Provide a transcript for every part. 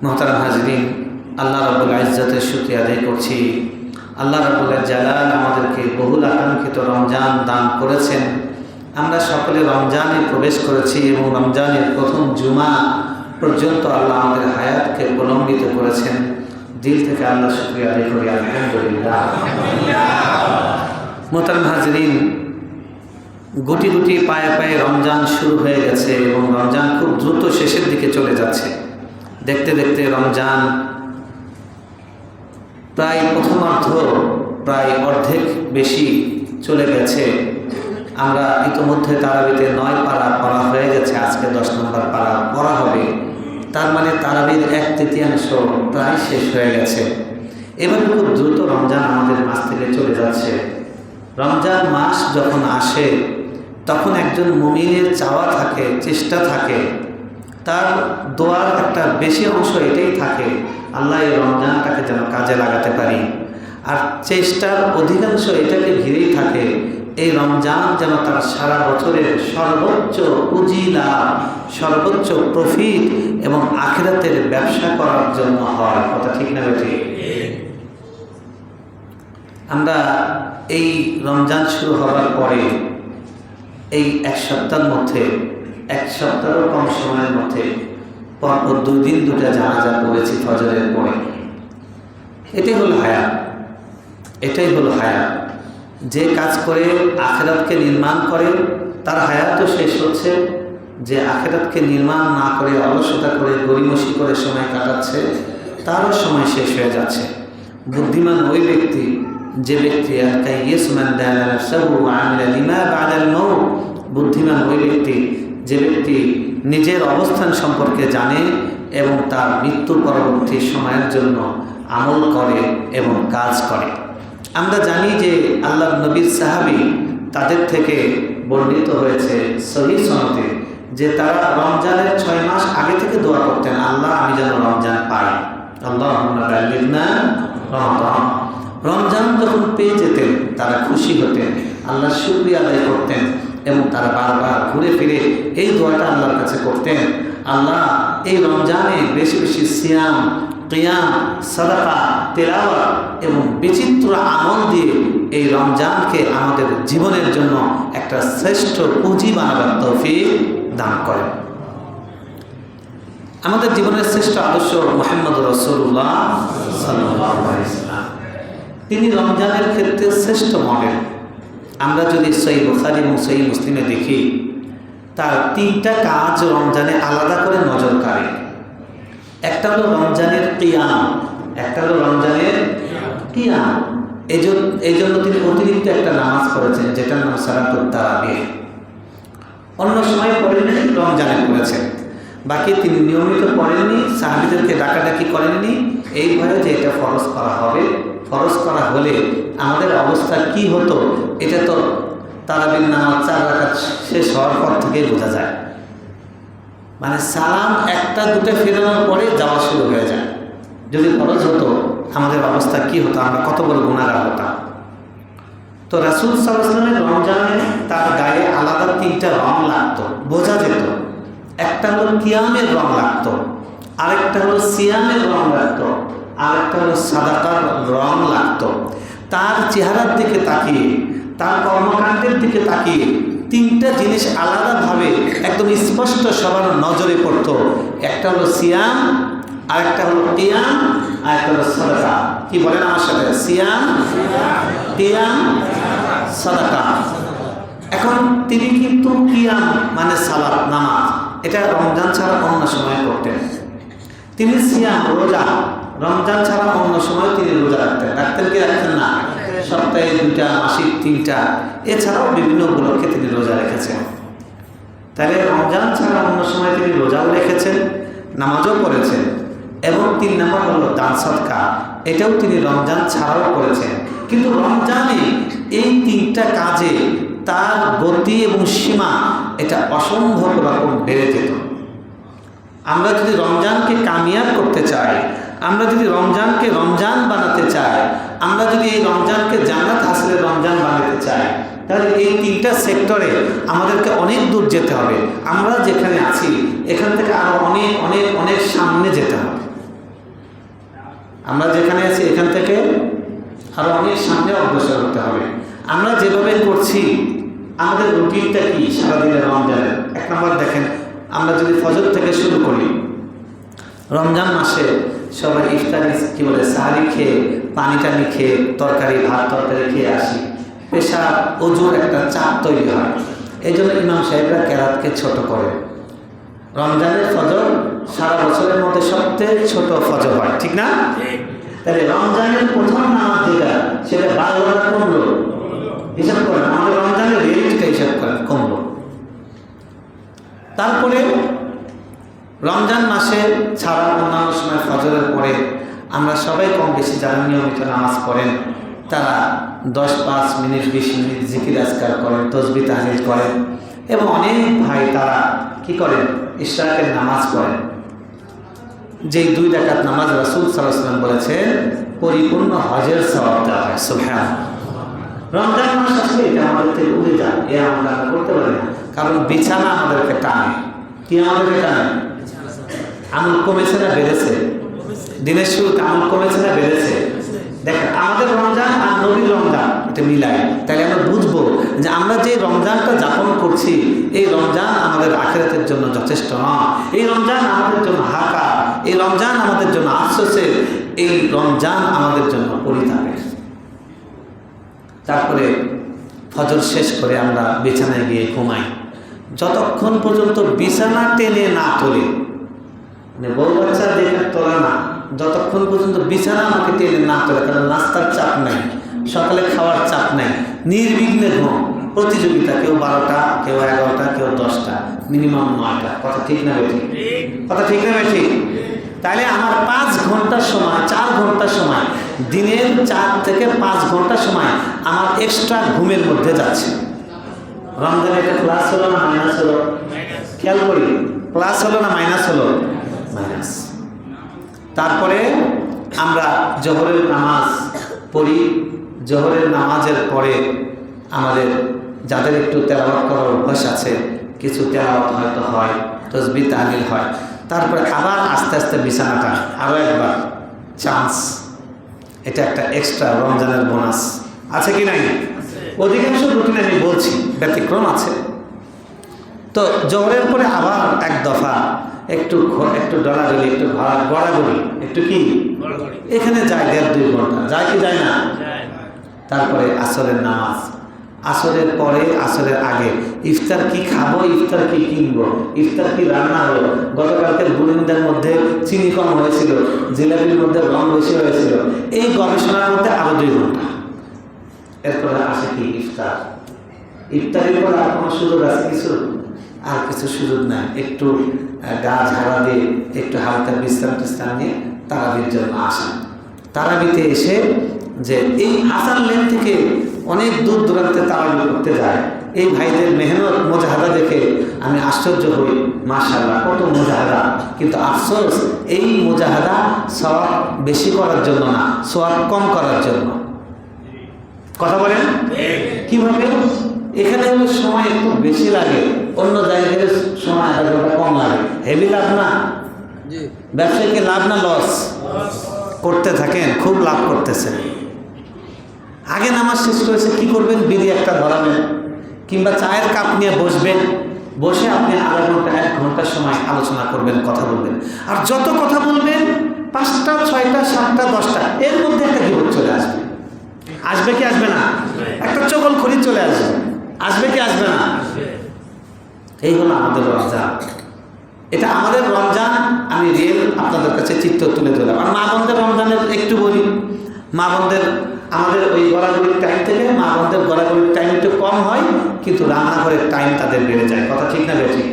মোহতারাম হাজরিন, আল্লাহ রাব্বুল ইজ্জতের শুকরিয়া আদায় করছি। আল্লাহ রাব্বুল জালাল আমাদেরকে বহুল আকাঙ্ক্ষিত রমজান দান করেছেন। আমরা সকলে রমজানে প্রবেশ করেছি এবং রমজানের প্রথম জুমা পর্যন্ত আল্লাহ আমাদের হায়াতকে প্রলম্বিত করেছেন। দিল থেকে আল্লাহ শুকরিয়া আদায় করি, আলহামদুলিল্লাহ। মোহতারাম হাজরিন, গুটি গুটি পায়ে পায়ে রমজান শুরু হয়ে গেছে এবং রমজান খুব দ্রুত শেষের দিকে চলে যাচ্ছে। দেখতে দেখতে রমজান প্রায় প্রথমার্ধ প্রায় অর্ধেক বেশি চলে গেছে। আমরা ইতিমধ্যে তারাবিতে 9 পারা পড়া হয়ে গেছে, আজকে 10 নম্বর পারা পড়া হবে। তার মানে তারাবির 1/3 প্রায় শেষ হয়ে গেছে। এবার খুব দ্রুত রমজান আমাদের মাস থেকে চলে যাচ্ছে। রমজান মাস যখন আসে তখন একজন মুমিনের চাওয়া থাকে, চেষ্টা থাকে, তার দোয়ার একটা বেশি অংশ এটাই থাকে, আল্লাহ এই রমজানটাকে যেন কাজে লাগাতে পারি। আর চেষ্টার অধিকাংশ এটাকে ঘিরেই থাকে, এই রমজান যেন তার সারা বছরের সর্বোচ্চ পুঁজি লাভ, সর্বোচ্চ প্রফিট এবং আখিরাতের ব্যবসা করার জন্য হয়। কথা ঠিক না বেঠিক? আমরা এই রমজান শুরু হওয়ার পরে এই 1 সপ্তাহের মধ্যে, 1 সপ্তাহেরও কম সময়ের মধ্যে পরপর 2 দিন 2টা জানাজা পড়েছি ফজরের পরে। এটাই হলো হায়াত, এটাই হলো হায়াত। যে কাজ করে আখিরাতকে নির্মাণ করে তার হায়াতও শেষ হচ্ছে, যে আখিরাতকে নির্মাণ না করে অলসতা করে গরিমসি করে সময় কাটাচ্ছে তারও সময় শেষ হয়ে যাচ্ছে। বুদ্ধিমান ওই ব্যক্তি যে ব্যক্তি বুদ্ধিমান ওই ব্যক্তি যে ব্যক্তি নিজের অবস্থান সম্পর্কে জানে এবং তার মৃত্যু পরবর্তী সময়ের জন্য আমল করে এবং কাজ করে। আমরা জানি যে আল্লাহর নবীর সাহাবী, তাদের থেকে বর্ণিত হয়েছে সহিহ সনদে যে তারা রমজানের 6 মাস আগে থেকে দোয়া করতেন, আল্লাহ আমি যেন রমজান পাই, আল্লাহুম্মা বাল্লিগনা রমাদান। রমজান যখন পেয়ে যেতেন তারা খুশি হতেন, আল্লাহর শুকরিয়া আদায় করতেন এবং তারা বারবার ঘুরে ফিরে এই দোয়াটা আল্লাহর কাছে করতেন, আল্লাহ এই রমজানে বেশি বেশি সিয়াম, কিয়াম, সাদাকা, তেলাওয়াত এবং বিচিত্র আমল দিয়ে এই রমজানকে আমাদের জীবনের জন্য একটা শ্রেষ্ঠ পুঁজি বানাবার তৌফিক দান করেন। আমাদের জীবনের শ্রেষ্ঠ আদর্শ মুহাম্মদ রাসূলুল্লাহ সাল্লাল্লাহু আলাইহি ওয়াসাল্লাম, তিনি রমজানের ক্ষেত্রে শ্রেষ্ঠ মডেল। আমরা যদি সহিহ বুখারী এবং সহিহ মুসলিমে দেখি, তার 3টা কাজ রমজানে আলাদা করে নজর কাড়ে। একটা হলো রমজানের কিয়াম, একটা হলো রমজানের কিয়াম। এই জন্য তিনি অতিরিক্ত একটা নামাজ পড়েছেন যেটার নাম সালাতুত তারাবিহ। অন্য সময় পড়েননি, রমজানে পড়েছেন। বাকি তিনি নিয়মিত পড়েননি, সাহাবীদেরকে ডাকাডাকি করেননি এই ভয়ে যে এটা ফরজ করা হবে। ফরজ করা হলে আমাদের অবস্থা কি হতো এটা তো তারাবির নামাজ 4 রাকাত শেষ হওয়ার পর থেকেই বোঝা যায়। মানে সালাম 1টা 2টা ফেরানোর পরে যাওয়া শুরু হয়ে যায়। যদি ফরজ হতো আমাদের অবস্থা কি হতো, আমরা কত বড় গুনাহগার হতাম। তো রাসূল সাল্লাল্লাহু আলাইহি ওয়াসাল্লামের রমজানে তার গায়ে আলাদা 3টা রং লাগতো, বোঝা যেত। একটা হলো কিয়ামের রং লাগতো, আরেকটা হলো সিয়ামের রং লাগতো, আরেকটা হলো সাদাকার রং লাগতো। তার চেহারার দিকে তাকিয়ে, তার কর্মকাণ্ডের দিকে তাকিয়ে 3টা জিনিস আলাদাভাবে একদম স্পষ্ট সবার নজরে পড়তো। একটা হলো সিয়াম, আরেকটা হলো কিয়াম, আরেকটা হলো সাদাকা। কি বলেন আমার সাথে? সিয়াম, কিয়াম, সাদাকা। এখন তিনি কিন্তু কিয়াম মানে সালাত, নামাজ, এটা রমজান ছাড়া অন্য সময় করতেন। তিনি সিয়াম, রোজা, রমজান ছাড়া অন্য সময় তিনি রোজা রাখতেন। রাখতেন কি রাখতেন না? সপ্তাহে 2টা, মাসিক 3টা, এছাড়াও বিভিন্ন উপলক্ষে তিনি রোজা রেখেছেন। তাহলে রমজান ছাড়া অন্য সময় তিনি রোজাও রেখেছেন, নামাজও পড়েছেন এবং 3 নম্বর হলো দান সদকা, এটাও তিনি রমজান ছাড়াও করেছেন। কিন্তু রমজানে এই 3টা কাজে তার গতি এবং সীমা এটা অসম্ভব রকম বেড়ে যেত। আমরা যদি রমজানকে কামিয়াব করতে চাই, আমরা যদি রমজানকে রমজান বানাতে চাই, আমরা যদি এই রমজানকে জান্নাত হাসিলের রমজান বানাতে চাই, তাহলে এই 3টা সেক্টরে আমাদেরকে অনেক দূর যেতে হবে। আমরা যেখানে আছি এখান থেকে আরো অনেক অনেক অনেক সামনে যেতে হবে। আমরা যেখানে আছি এখান থেকে আরো অনেক সামনে অগ্রসর হতে হবে। আমরা যেভাবে করছি আমাদের রুটিনটা কি সারাদিনের রমজানের? এক নম্বর দেখেন, আমরা যদি ফজর থেকে শুরু করি, রমজান মাসে সবাই ইফতারি কি বলে সাহারি খেয়ে পানি টানি খেয়ে তরকারি ভাত তরকারি খেয়ে আসি, পেশাব ওজুর একটা চাপ তৈরি হয়। এই জন্য ইমাম সাহেবরা কেরাতকে ছোট করে। রমজানের ফজর সারা বছরের মধ্যে সবচেয়ে ছোট ফজর হয়, ঠিক না? তাহলে রমজানের প্রথম নামাজ যেটা সেটা 12 ঘন্টা কমলো, হিসাব করেন আমাদের রমজানের রেটটা হিসাব করেন কমলো। তারপরে রমজান মাসে ছাড়া অন্যান্য সময় ফজরের পরে আমরা সবাই কম বেশি যারা নিয়মিত নামাজ পড়েন তারা 10-5 মিনিট 20 মিনিট জিকির আজকার করেন, তসবিহ তাহলিল করেন, এবং অনেক ভাই তারা কি করেন ইশরাকের নামাজ পড়েন। যেই 2 রাকাত নামাজ রাসূল সাল্লাল্লাহু আলাইহি ওয়াসাল্লাম বলেছেন পরিপূর্ণ হজের সওয়াব দেওয়া হয়। সুবহানাল্লাহ। রমজান মাস আসলে এটা আমাদের থেকে উড়ে যায়, এ আমরা করতে পারি না, কারণ বিছানা আমাদেরকে টানে। কি আমাদেরকে টানে? আমল কমেছে না বেড়েছে? দিনের শুরুতে আমল কমেছে না বেড়েছে? দেখেন আমাদের রমজান আর নবীর রমজান এটা মিলাই, তাহলে আমরা বুঝবো যে আমরা যে রমজানটা যাপন করছি এই রমজান আমাদের আখিরাতের জন্য যথেষ্ট নয়, এই রমজান আমাদের জন্য হাকা, এই রমজান আমাদের জন্য আফসোসের, এই রমজান আমাদের জন্য পরিতাপের। তারপরে ফজর শেষ করে আমরা বিছানায় গিয়ে ঘুমাই। যতক্ষণ পর্যন্ত বিছানা টেনে না তোলে, মানে বউ বাচ্চা দেখে তোলে না, যতক্ষণ পর্যন্ত বিছানা আমাকে টেনে না তোলে, কারণ নাস্তার চাপ নাই, সকালে খাওয়ার চাপ নাই, নির্বিঘ্নে ঘুম, প্রতিযোগিতা, কেউ 12টা, কেউ 11টা, কেউ 10টা, মিনিমাম 9টা। কথা ঠিক না বেঠিক? কথা ঠিক না বেঠিক? তাহলে আমার 5 ঘন্টার সময়, 4 ঘন্টার সময়, দিনের 4 থেকে 5 ঘন্টার সময় আমার এক্সট্রা ঘুমের মধ্যে যাচ্ছে। রমজানে এটা প্লাস হলো না মাইনাস হলো? খেয়াল করি, প্লাস হলো না মাইনাস হলো? মাইনাস। তারপরে আমরা জোহরের নামাজ পড়ি। জোহরের নামাজের পরে আমাদের যাদের একটু তেলাওয়াত করার অভ্যাস আছে, কিছু তেলাওয়াত হয়তো হয়, তসবিহ তাহলিল হয়। তারপরে আবার আস্তে আস্তে বিছানাটা আরও একবার চান্স, এটা একটা এক্সট্রা রমজানের বোনাস আছে কি নাই? অধিকাংশ রুটিনে আমি বলছি, ব্যতিক্রম আছে। তো জোহরের পরে আবার এক দফা একটু ডলাডলি, একটু গড়াগড়ি, একটু কি এখানে যায় 1.5-2 ঘন্টা, যায় কি যায় না? তারপরে আসরের নামাজ, আসরের পরে আসরের আগে ইফতার কি খাবো, ইফতার কি কিনবো, ইফতার কি রান্না হলো, গতকালকের বুলিন্দার মধ্যে চিনি কম হয়েছিল, জিলাপির মধ্যে রং বেশি হয়েছিল, এই গবেষণার মধ্যে আরো 2 ঘন্টা। এরপরে আসে কি ইফতার। ইফতারের পর আর কোনো সুযোগ আছে কিছু? আর কিছু সুযোগ নাই। একটু গা ঝাড়া দিয়ে একটু হালকা বিশ্রাম টিশ্রাম নিয়ে তারাবির জন্য আসেন। তারাবিতে এসে যে এই হাসান লেন থেকে অনেক দূর দূরান্তে তারাবি করতে যায়, এই ভাইদের মেহনত মোজাহাদা দেখে আমি আশ্চর্য হই, মাশাআল্লাহ কত মোজাহাদা। কিন্তু আফসোস এই মোজাহাদা সওয়াব বেশি করার জন্য না, সওয়াব কম করার জন্য। কথা বলেন কিভাবে? এখানে হলে সময় একটু বেশি লাগে, অন্য জায়গায় সময় 1 ঘন্টা কম লাগে। হেভি লাভ না? ব্যবসায়ীকে লাভ না লস? করতে থাকেন, খুব লাভ করতেছেন। আগে নামাজ শেষ করেছে কি করবেন? বিড়ি একটা ধরাবেন, কিংবা চায়ের কাপ নিয়ে বসবেন, বসে আপনি 1/2 ঘন্টা 1 ঘন্টার সময় আলোচনা করবেন, কথা বলবেন। আর যত কথা বলবেন 5টা 6টা 7টা 10টা এর মধ্যে একটা বিপদ চলে আসবে। আসবে কি আসবে না? একটা চগলখড়ি চলে আসবে। আসবে কি আসবে না? এই হলো আমাদের রমজান। এটা আমাদের রমজান। আমি রিয়েল আপনাদের কাছে চিত্র তুলে ধরলাম। আর মা বোনদের রমজানের একটু বলি, মা বোনদের আমাদের ওই গড়াগড়ির টাইম থেকে মা বোনদের গড়াগড়ির টাইম একটু কম হয়, কিন্তু রান্নাঘরের টাইম তাদের বেড়ে যায়। কথা ঠিক না বেঠিক?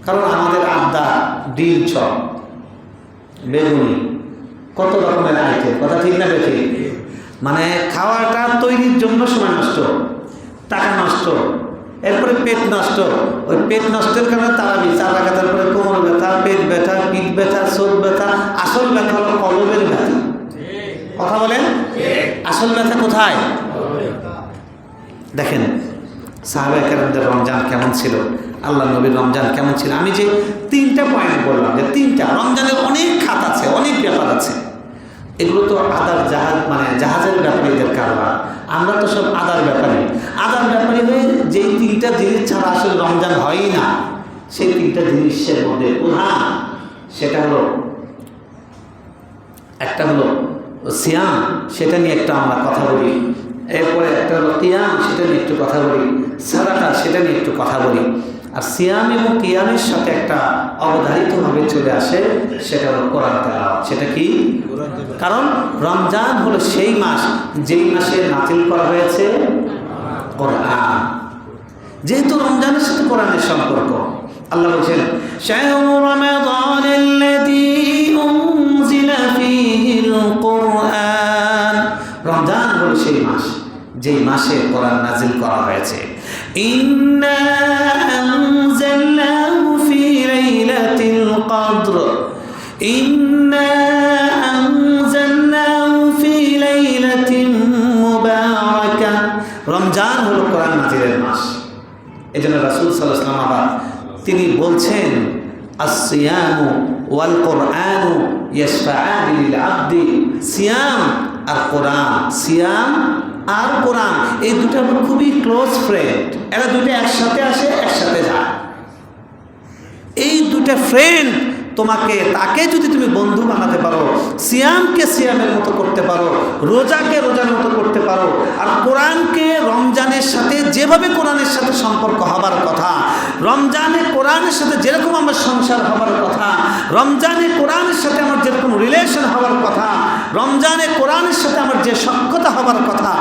কারণ আমাদের আড্ডা, ডিম চপ, বেগুনি, কত রকমের আইটেম। কথা ঠিক না বেঠিক? মানে খাওয়াটা তৈরির জন্য সময় নষ্ট, টাকা নষ্ট, এরপরে পেট নষ্ট। ওই পেট নষ্টের কারণে তারাবি 4 রাকাতের পরে কোমর ব্যথা, পেট ব্যথা, পিঠ ব্যথা, চোখ ব্যথা। আসল ব্যথা হলো কলবের ব্যথা। কথা বলেন, আসল ব্যথা কোথায়? দেখেন সাহাবায়ে কেরামদের রমজান কেমন ছিল, আল্লাহ নবীর রমজান কেমন ছিল। আমি যে 3টা পয়েন্ট বললাম, যে 3টা রমজানের অনেক খাত আছে, অনেক ব্যাপার আছে। এগুলো তো আদার জাহাজ, মানে জাহাজের ব্যাপারীদের কারবার। আমরা তো সব আদার ব্যাপারী। আদার ব্যাপারী হয়ে যেই তিনটা জিনিস ছাড়া আসলে রমজান হয়ই না, সেই তিনটা জিনিসের মধ্যে প্রধান সেটা হলো, একটা হলো সিয়াম, সেটা নিয়ে একটা আমরা কথা বলি। এরপরে একটা হলো কিয়াম, সেটা নিয়ে একটু কথা বলি। সাদাকা, সেটা নিয়ে একটু কথা বলি। আর সিয়াম এবং কিয়ামের সাথে একটা অবধারিতভাবে চলে আসে, সেটা হলো কোরআন তেলাওয়াত। সেটা কি? কারণ রমজান হলো সেই মাস যেই মাসে নাজিল করা হয়েছে কোরআন। যেহেতু রমজানের সাথে কোরআনের সম্পর্ক, আল্লাহ বলছেন শাহরু রমাদানাল্লাযী উনজিলা ফীহিল কোরআন। রমজান হলো সেই মাস যেই মাসে কোরআন নাজিল করা হয়েছে। ইন্না আনজালনাহু ফী লাইলাতিল কদর। ইন্না আনজালনাহু ফী লাইলাতিন মুবারাকা। রমজান হলো কোরআন নাজিলের মাস। এজন্য রাসূল সাল্লাল্লাহু আলাইহি ওয়াসাল্লাম আবার তিনি বলছেন আসসিয়ামু ওয়াল কোরআনু ইয়াশফাআনি লিল আবদি। সিয়াম আর কোরআন, সিয়াম আর কোরআন, এই দুটো খুবই ক্লোজ ফ্রেন্ড। এরা দুটো একসাথে আসে, একসাথে যায়। এই দুটো ফ্রেন্ড তোমাকে, তাকে যদি তুমি বন্ধু বানাতে পারো, সিয়ামকে সিয়ামের মতো করতে পারো, রোজাকে রোজার মতো করতে পারো, আর কোরআনকে রমজানের সাথে যেভাবে কোরআনের সাথে সম্পর্ক হবার কথা, রমজানে কোরআনের সাথে যেরকম আমার সংসার হবার কথা, রমজানে কোরআনের সাথে আমার যেরকম রিলেশন হবার কথা, রমজানে কোরআনের সাথে আমার যে সখ্যতা হবার কথা,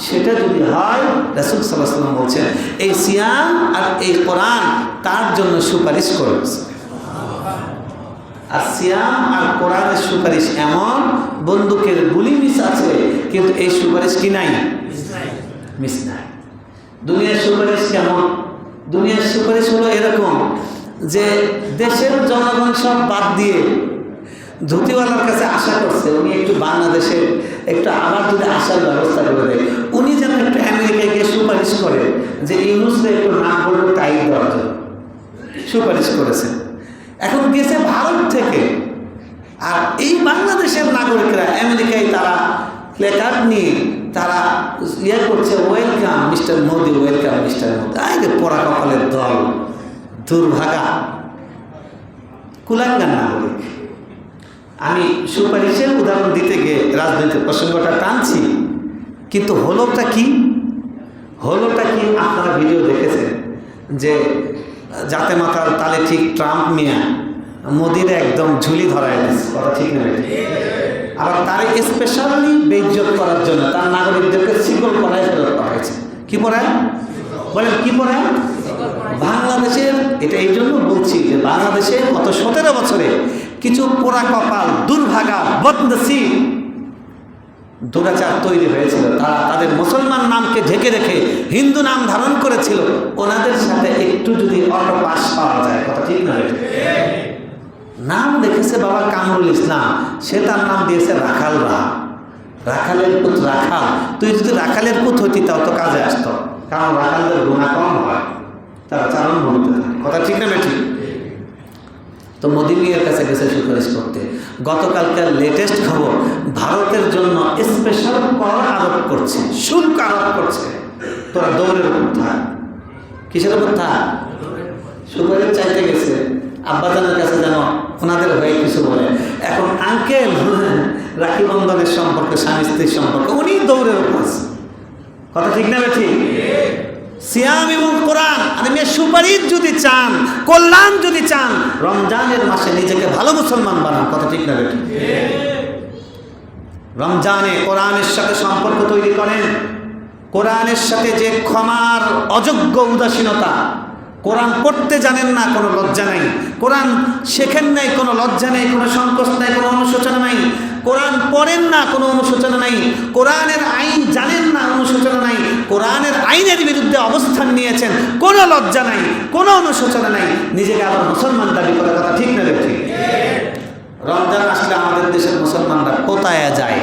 সেটা যদি হয়, রাসূল সাল্লাল্লাহু আলাইহি ওয়াসাল্লাম বলছেন এই সিয়াম আর এই কোরআন তার জন্য সুপারিশ করছে। আর সিয়াম আর কোরআনের সুপারিশ এমন, বন্দুকের গুলি মিস আছে, কিন্তু এই সুপারিশ কি নাই? মিস নাই। দুনিয়ার সুপারিশ কেমন? দুনিয়ার সুপারিশ হলো এরকম যে দেশের জনগণ সব বাদ দিয়ে ধুতিওয়ালার কাছে আশা করছে উনি একটু বাংলাদেশে একটু আবার যদি আসার ব্যবস্থা করে দেয়, উনি যেন একটু আমেরিকায় গিয়ে সুপারিশ করে যে ইউনুসে একটু নাম বলবো টাইট দেওয়ার জন্য সুপারিশ করেছে। এখন গেছে ভারত থেকে, আর এই বাংলাদেশের নাগরিকরা আমেরিকায় তারা প্লেকার্ড নিয়ে তারা ইয়ে করছে, welcome mister Modi, welcome mister Modi. আরে পোড়া কপালের দল, দুর্ভাগা কুলাঙ্গার নাগরিক। আমি সুপারিশের উদাহরণ দিতে গিয়ে রাজনৈতিক প্রসঙ্গটা টানছি, কিন্তু হলোটা কি? হলোটা কি আপনারা ভিডিও দেখেছেন যে যাতে মাথার তালে ঠিক ট্রাম্প মিয়া মোদির একদম ঝুলি ধরায় দিচ্ছে, কথা ঠিক না? আবার তার স্পেশালি বেইজ্জত করার জন্য তার নাগরিকদেরকে শিকল পরায় ফেরত পাঠাইছে। কি পরায়? বলেন কি পরায়? বাংলাদেশের, এটা এই জন্য বলছি যে বাংলাদেশে গত 17 বছরে কিছু পোড়া কপাল, দুর্ভাগা, বদনসিব দুরাচার তৈরি হয়েছিল। তারা তাদের মুসলমান নামকে ঢেকে রেখে হিন্দু নাম ধারণ করেছিল। ওনাদের সাথে একটু যদি অটো পাস পাওয়া যায়, কথা ঠিক না? নাম দেখেছে বাবা কামরুল ইসলাম, সে তার নাম দিয়েছে রাখাল রাম। রাখালের পুত রাখাল। তুই যদি রাখালের পুত হতি তাও তো কাজে আসতো, কারণ রাখালদের গুণা কম হয়, তারা চারণ ভূমিতে থাকে, কথা ঠিক না? ঠিক। তো মোদী মিয়ার কাছে গেছে সুপারিশ করতে। গতকালকার লেটেস্ট খবর, ভারতের জন্য স্পেশাল কর আরোপ করছে, শুল্ক আরোপ করছে। তোরা দৌড়ের উপর থাক। কিসের উপর থাক? সুপারিশ চাইতে গেছে আব্বাজানের কাছে, যেন ওনাদের হয়ে কিছু বলে। এখন আঙ্কেল রাখি বন্ধনের সম্পর্কে, স্বামী স্ত্রীর সম্পর্কে, উনি দৌড়ের উপর আছে, কথা ঠিক না? ঠিক। সিয়াম এবং কোরআন, আর মেয়ে সুপারিশ যদি চান, কল্যাণ যদি চান, রমজানের মাসে নিজেকে ভালো মুসলমান বানান, কথা ঠিক না? ঠিক। রমজানে কোরআনের সাথে সম্পর্ক তৈরি করেন। কোরআনের সাথে যে ক্ষমার অযোগ্য উদাসীনতা, কোরআন পড়তে জানেন না, কোনো লজ্জা নাই, কোরআন শেখেন নাই, কোনো লজ্জা নেই, কোনো সংকোচ নাই, কোনো অনুশোচনা নাই, কোরআন পড়েন না, কোনো অনুশোচনা নাই, কোরআনের আইন জানেন না, অনুশোচনা নাই, কোরআনের আইনের বিরুদ্ধে অবস্থান নিয়েছেন, কোনো লজ্জা নাই, কোনো অনুশোচনা নাই, নিজেকে আবার মুসলমান দাবি করার কথা ঠিক না? ঠিক। রমজান আসলে আমাদের দেশের মুসলমানরা কোথায় যায়,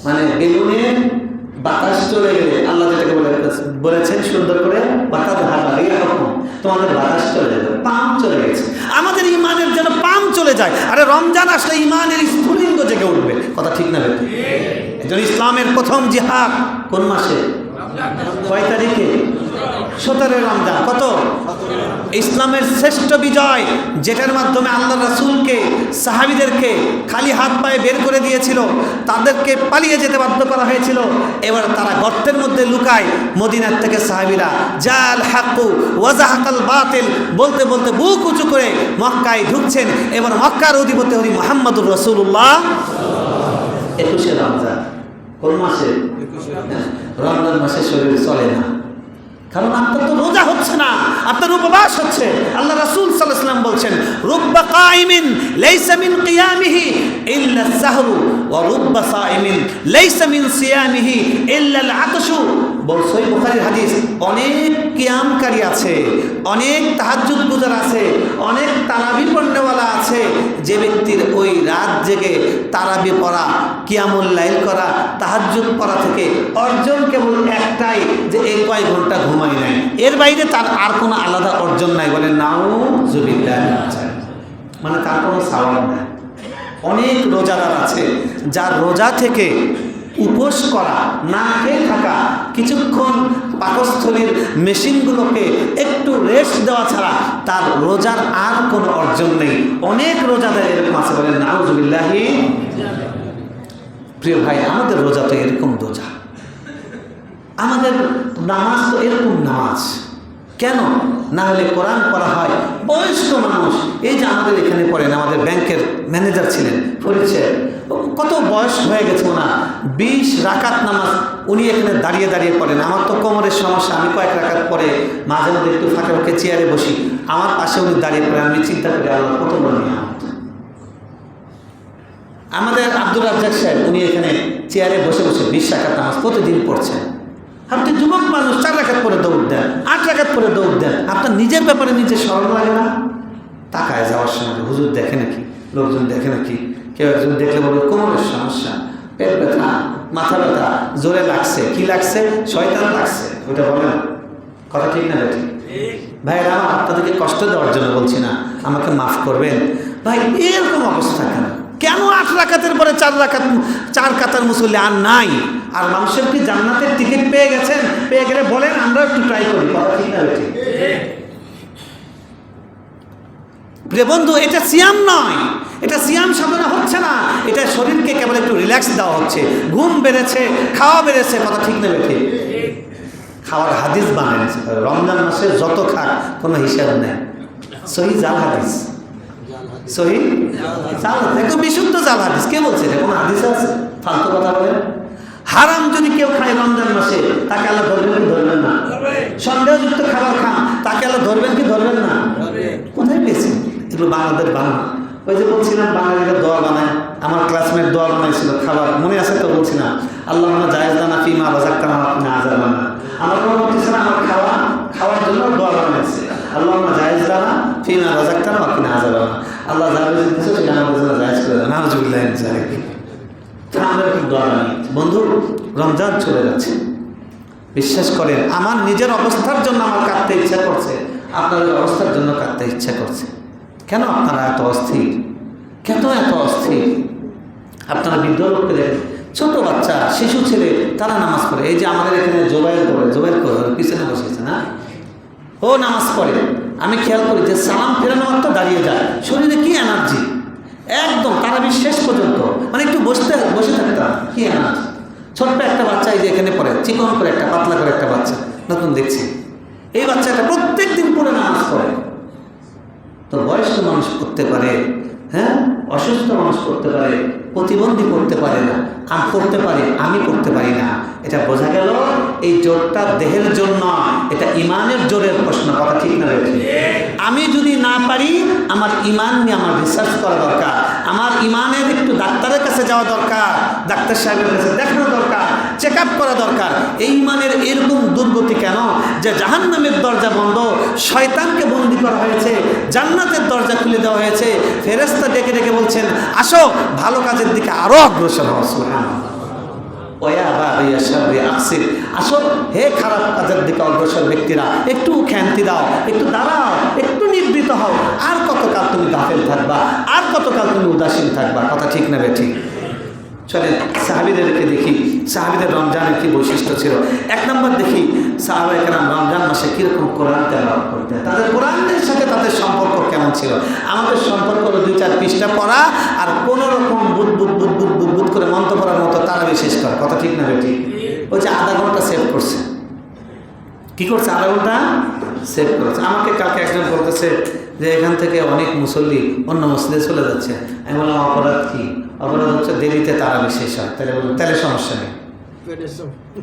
মানে বেলুনে বাতাস চলে গেলে, আল্লাহ যেটাকে বলেছেন সুন্দর করে, বাতাস হারাই এরকম তোমাদের বাতাস চলে যাবে, পাম চলে গেছে। আমাদের ইমানের যেন পাম চলে যায়। আরে রমজান আসলে ইমানের স্ফুলিঙ্গ জেগে উঠবে, কথা ঠিক না বেঠিক? এজন্য ইসলামের প্রথম জিহাদ কোন মাসে? কয় তারিখে? 17 রমজান। কত? ইসলামের শ্রেষ্ঠ বিজয়, যেটার মাধ্যমে আল্লাহ রাসূলকে, সাহাবীদেরকে খালি হাত পায়ে বের করে দিয়েছিল, তাদেরকে পালিয়ে যেতে বাধ্য করা হয়েছিল। এবার তারা গর্তের মধ্যে লুকায়। মদিনার থেকে সাহাবীরা জাল হাক্কু ওয়াজাহাকাল বাতিল বলতে বলতে বুক উঁচু করে মক্কায় ঢুকছেন। এবার মক্কার অধিপতি হলি মুহাম্মদুর রাসূলুল্লাহ। 21 রমজান। কোন মাসে? রমজান মাসে শরীর চলে না, কারণ আপনার তো রোজা হচ্ছে না, আপনার উপবাস হচ্ছে। আল্লাহ রাসূল সাল্লাল্লাহু আলাইহি ওয়াসাল্লাম বলছেন, রুব্বা কাইমিন লাইসা মিন কিয়ামিহি ইল্লা সাহরু ওয়া রুব্বা সাইমিন লাইসা মিন সিয়ামিহি ইল্লা আল আতশু। সহিহ বুখারীর হাদিস, অনেক কিয়ামকারী আছে, অনেক তাহাজ্জুদ গুজার আছে, অনেক তারাবি পড়নেওয়ালা আছে, যে ব্যক্তির ওই রাত জেগে তারাবি পড়া, কিয়ামুল লাইল করা, তাহাজ্জুদ পড়া থেকে অর্জন কেবল একটাই, যে এই কয় ঘন্টা ঘুমাই নাই, এর বাইরে তার আর কোনো আলাদা অর্জন নাই। বলে নাউযুবিল্লাহ, মানে তার কোনো সওয়াব নাই। অনেক রোজাদার আছে যার রোজা থেকে উপোস করা, না খেয়ে থাকা, কিছুক্ষণ পাকস্থলীর মেশিনগুলোকে একটু রেস্ট দেওয়া ছাড়া তার রোজার আর কোনো অর্জন নেই। অনেক রোজাদার এরকম আছে। বলেন নাউযুবিল্লাহি। প্রিয় ভাই, আমাদের রোজা তো এরকম রোজা, আমাদের নামাজ তো এরকম নামাজ। কেন? না হলে কোরআন পড়া হয়। বয়স্ক মানুষ, এই যে আমাদের এখানে পড়েন, আমাদের ব্যাংকের ম্যানেজার ছিলেন পরিচয়, কত বয়স হয়ে গেছে ওনার, 20 রাকাত নামাজ উনি এখানে দাঁড়িয়ে দাঁড়িয়ে পড়েন। আমার তো কোমরের সমস্যা, আমি কয়েক রাকাত পরে মাঝে মধ্যে একটু ফাঁকে ফাঁকে চেয়ারে বসি, আমার পাশে উনি দাঁড়িয়ে পড়েন। আমি চিন্তা করি, আল্লাহ কত বড় নিয়ামত। আমাদের আব্দুর রাজ্জাক সাহেব, উনি এখানে চেয়ারে বসে বসে 20 রাকাত নামাজ প্রতিদিন পড়ছেন। আপনি যুবক মানুষ, 4 রাকাত পরে দৌড় দেন, 8 রাকাত পরে দৌড় দেন, আপনার নিজের ব্যাপারে নিজে স্মরণ লাগে না? তাকায় যাওয়ার সময় হুজুর দেখে নাকি, লোকজন দেখে নাকি, কেউ একজন দেখলে বলবে কোমরের সমস্যা, পেট ব্যথা, মাথা ব্যথা, জোরে লাগছে, কি লাগছে? শয়তান লাগছে, ওইটা বলে না। কথা ঠিক না বেঠিক? ভাইয়েরা আমার, আপনাদেরকে কষ্ট দেওয়ার জন্য বলছি না, আমাকে মাফ করবেন। ভাই এরকম অবস্থা কেন? কেন 8 রাকাতের পরে 4 কাতার মুসল্লি আর নাই? আর মানুষের কি জান্নাতের টিকিট পেয়ে গেছেন? পেয়ে গেলে বলেন, আমরা একটু ট্রাই করি। কথা ঠিক না বেঠিক? প্রিয় বন্ধু, এটা সিয়াম নয়, এটা সিয়াম সাধনা হচ্ছে না, এটা শরীরকে কেবল একটু রিল্যাক্স দেওয়া হচ্ছে। ঘুম বেড়েছে, খাওয়া বেড়েছে, কথা ঠিক না বেঠিক? খাওয়ার হাদিস বানাইছে, রমজান মাসে যত খাক কোনো হিসাব নেই। সহিহ জাল হাদিস, সহিহ জাল হাদিস, বিশুদ্ধ জাল হাদিস। কে বলছে? এটা কোনো হাদিস আছে? ফালতু কথা বলেন। হারাম যদি কেউ খায় রমজান মাসে, তাকে আল্লাহ ধরবেন কি ধরবেন না? সন্দেহযুক্ত খাবার খান, তাকে আল্লাহ ধরবেন কি ধরবেন না? কোথায় পেয়েছেন এগুলো? বাংলাদেশ বানানো। ওই যে বলছিলাম বাঙালিরা দোয়া বানায়, আমার ক্লাসমেট দোয়া বানাইছিল খাবার, মনে আছে তো? বলছিলাম আল্লাহুম্মা জায়েজ লানা ফিমা রাযাকতানা ওয়া কিনা আযাবান নার। আমার মনে হচ্ছে না, আমার খাওয়ার জন্য দোয়া বানাইছে, আল্লাহুম্মা জায়েজ লানা ফিমা রাযাকতানা ওয়া কিনা আযাবান নার। আল্লাহ যা দিয়েছে সেটা আমাদের জন্য জায়েজ করে দেন। নাউযুবিল্লাহি মিন যালিক। আমরা কি দোয়া বানাই? বন্ধু, রমজান চলে যাচ্ছে, বিশ্বাস করেন আমার নিজের অবস্থার জন্য আমার কাঁদতে ইচ্ছা করছে, আপনাদের অবস্থার জন্য কাঁদতে ইচ্ছা করছে। কেন আপনারা এত অস্থির? কেন এত অস্থির? আপনারা বৃদ্ধ লোককে দেখেন, ছোট বাচ্চা, শিশু ছেলে, তারা নামাজ পড়ে। এই যে আমাদের এখানে জোবাইর পড়ে, জোবাইর পিছনে বসেছে না, ও নামাজ পড়ে। আমি খেয়াল করি যে সালাম ফেরানো মাত্র দাঁড়িয়ে যায়, শরীরে কি এনার্জি, একদম তারাবির শেষ পর্যন্ত, মানে একটু বসে থাকতাম, কি এনার্জি। ছোট্ট একটা বাচ্চা এই যে এখানে পড়ে, চিকন করে একটা পাতলা করে একটা বাচ্চা নতুন দেখছি, এই বাচ্চাটা প্রত্যেক দিন পড়ে নামাজ পড়ে। তো বয়স্ক মানুষ করতে পারে, হ্যাঁ, অসুস্থ মানুষ করতে পারে, প্রতিবন্ধী করতে পারে না, আমি করতে পারি, আমি করতে পারি না। এটা বোঝা গেল এই জোরটা দেহের জন্য, এটা ইমানের জোরের প্রশ্ন। কথা ঠিক না? আমি যদি না পারি, আমার ইমান নিয়ে আমার রিসার্চ করা দরকার, আমার ইমানের একটু ডাক্তারের কাছে যাওয়া দরকার, ডাক্তার সাহেবের কাছে দেখানো দরকার, চেক আপ করা দরকার। এই ইমানের এরকম দুর্গতি কেন যে জাহান্নামের দরজা বন্ধ, শয়তানকে বন্দী করা হয়েছে, জান্নাতের দরজা খুলে দেওয়া হয়েছে, ফেরেশতা ডেকে ডেকে বলছেন আসো, ভালো কাজের দিকে আরো অগ্রসর হও। সুবহানাল্লাহ। আসো হে খারাপ কাজের দিকে অগ্রসর ব্যক্তিরা, একটু ক্ষান্তি দাও, একটু দাঁড়াও, একটু নিবৃত হও। আর কতকাল তুমি গাফেল থাকবা, আর কতকাল তুমি উদাসীন থাকবা? কথা ঠিক না বেঠিক? চলে সাহাবীদেরকে দেখি, সাহাবীদের রমজানের কি বৈশিষ্ট্য ছিল। 1 নম্বর দেখি সাহাবায়ে কেরাম রমজান মাসে কীরকম কোরআন তেলাওয়াত করতেন, তাদের কোরআনের সাথে তাদের সম্পর্ক কেমন ছিল। আমাদের সম্পর্ক হলো 2-4 পৃষ্ঠা পড়া আর কোনো রকম বুদ করে মন্ত্র পড়ার মতো তারাবি শেষ করা। কথা ঠিক না বেটি? ওই যে আধা ঘন্টা সেভ করছে, কী করছে, আধা ঘন্টা সেভ করেছে। আমাকে কালকে একজন বলতেছে যে এখান থেকে অনেক মুসল্লি অন্য মসজিদে চলে যাচ্ছে। আমি বললাম অপরাধ কি? অপরাধ হচ্ছে দেরিতে তারাবি শেষ হয়। তাহলে বললাম তাহলে সমস্যা নেই,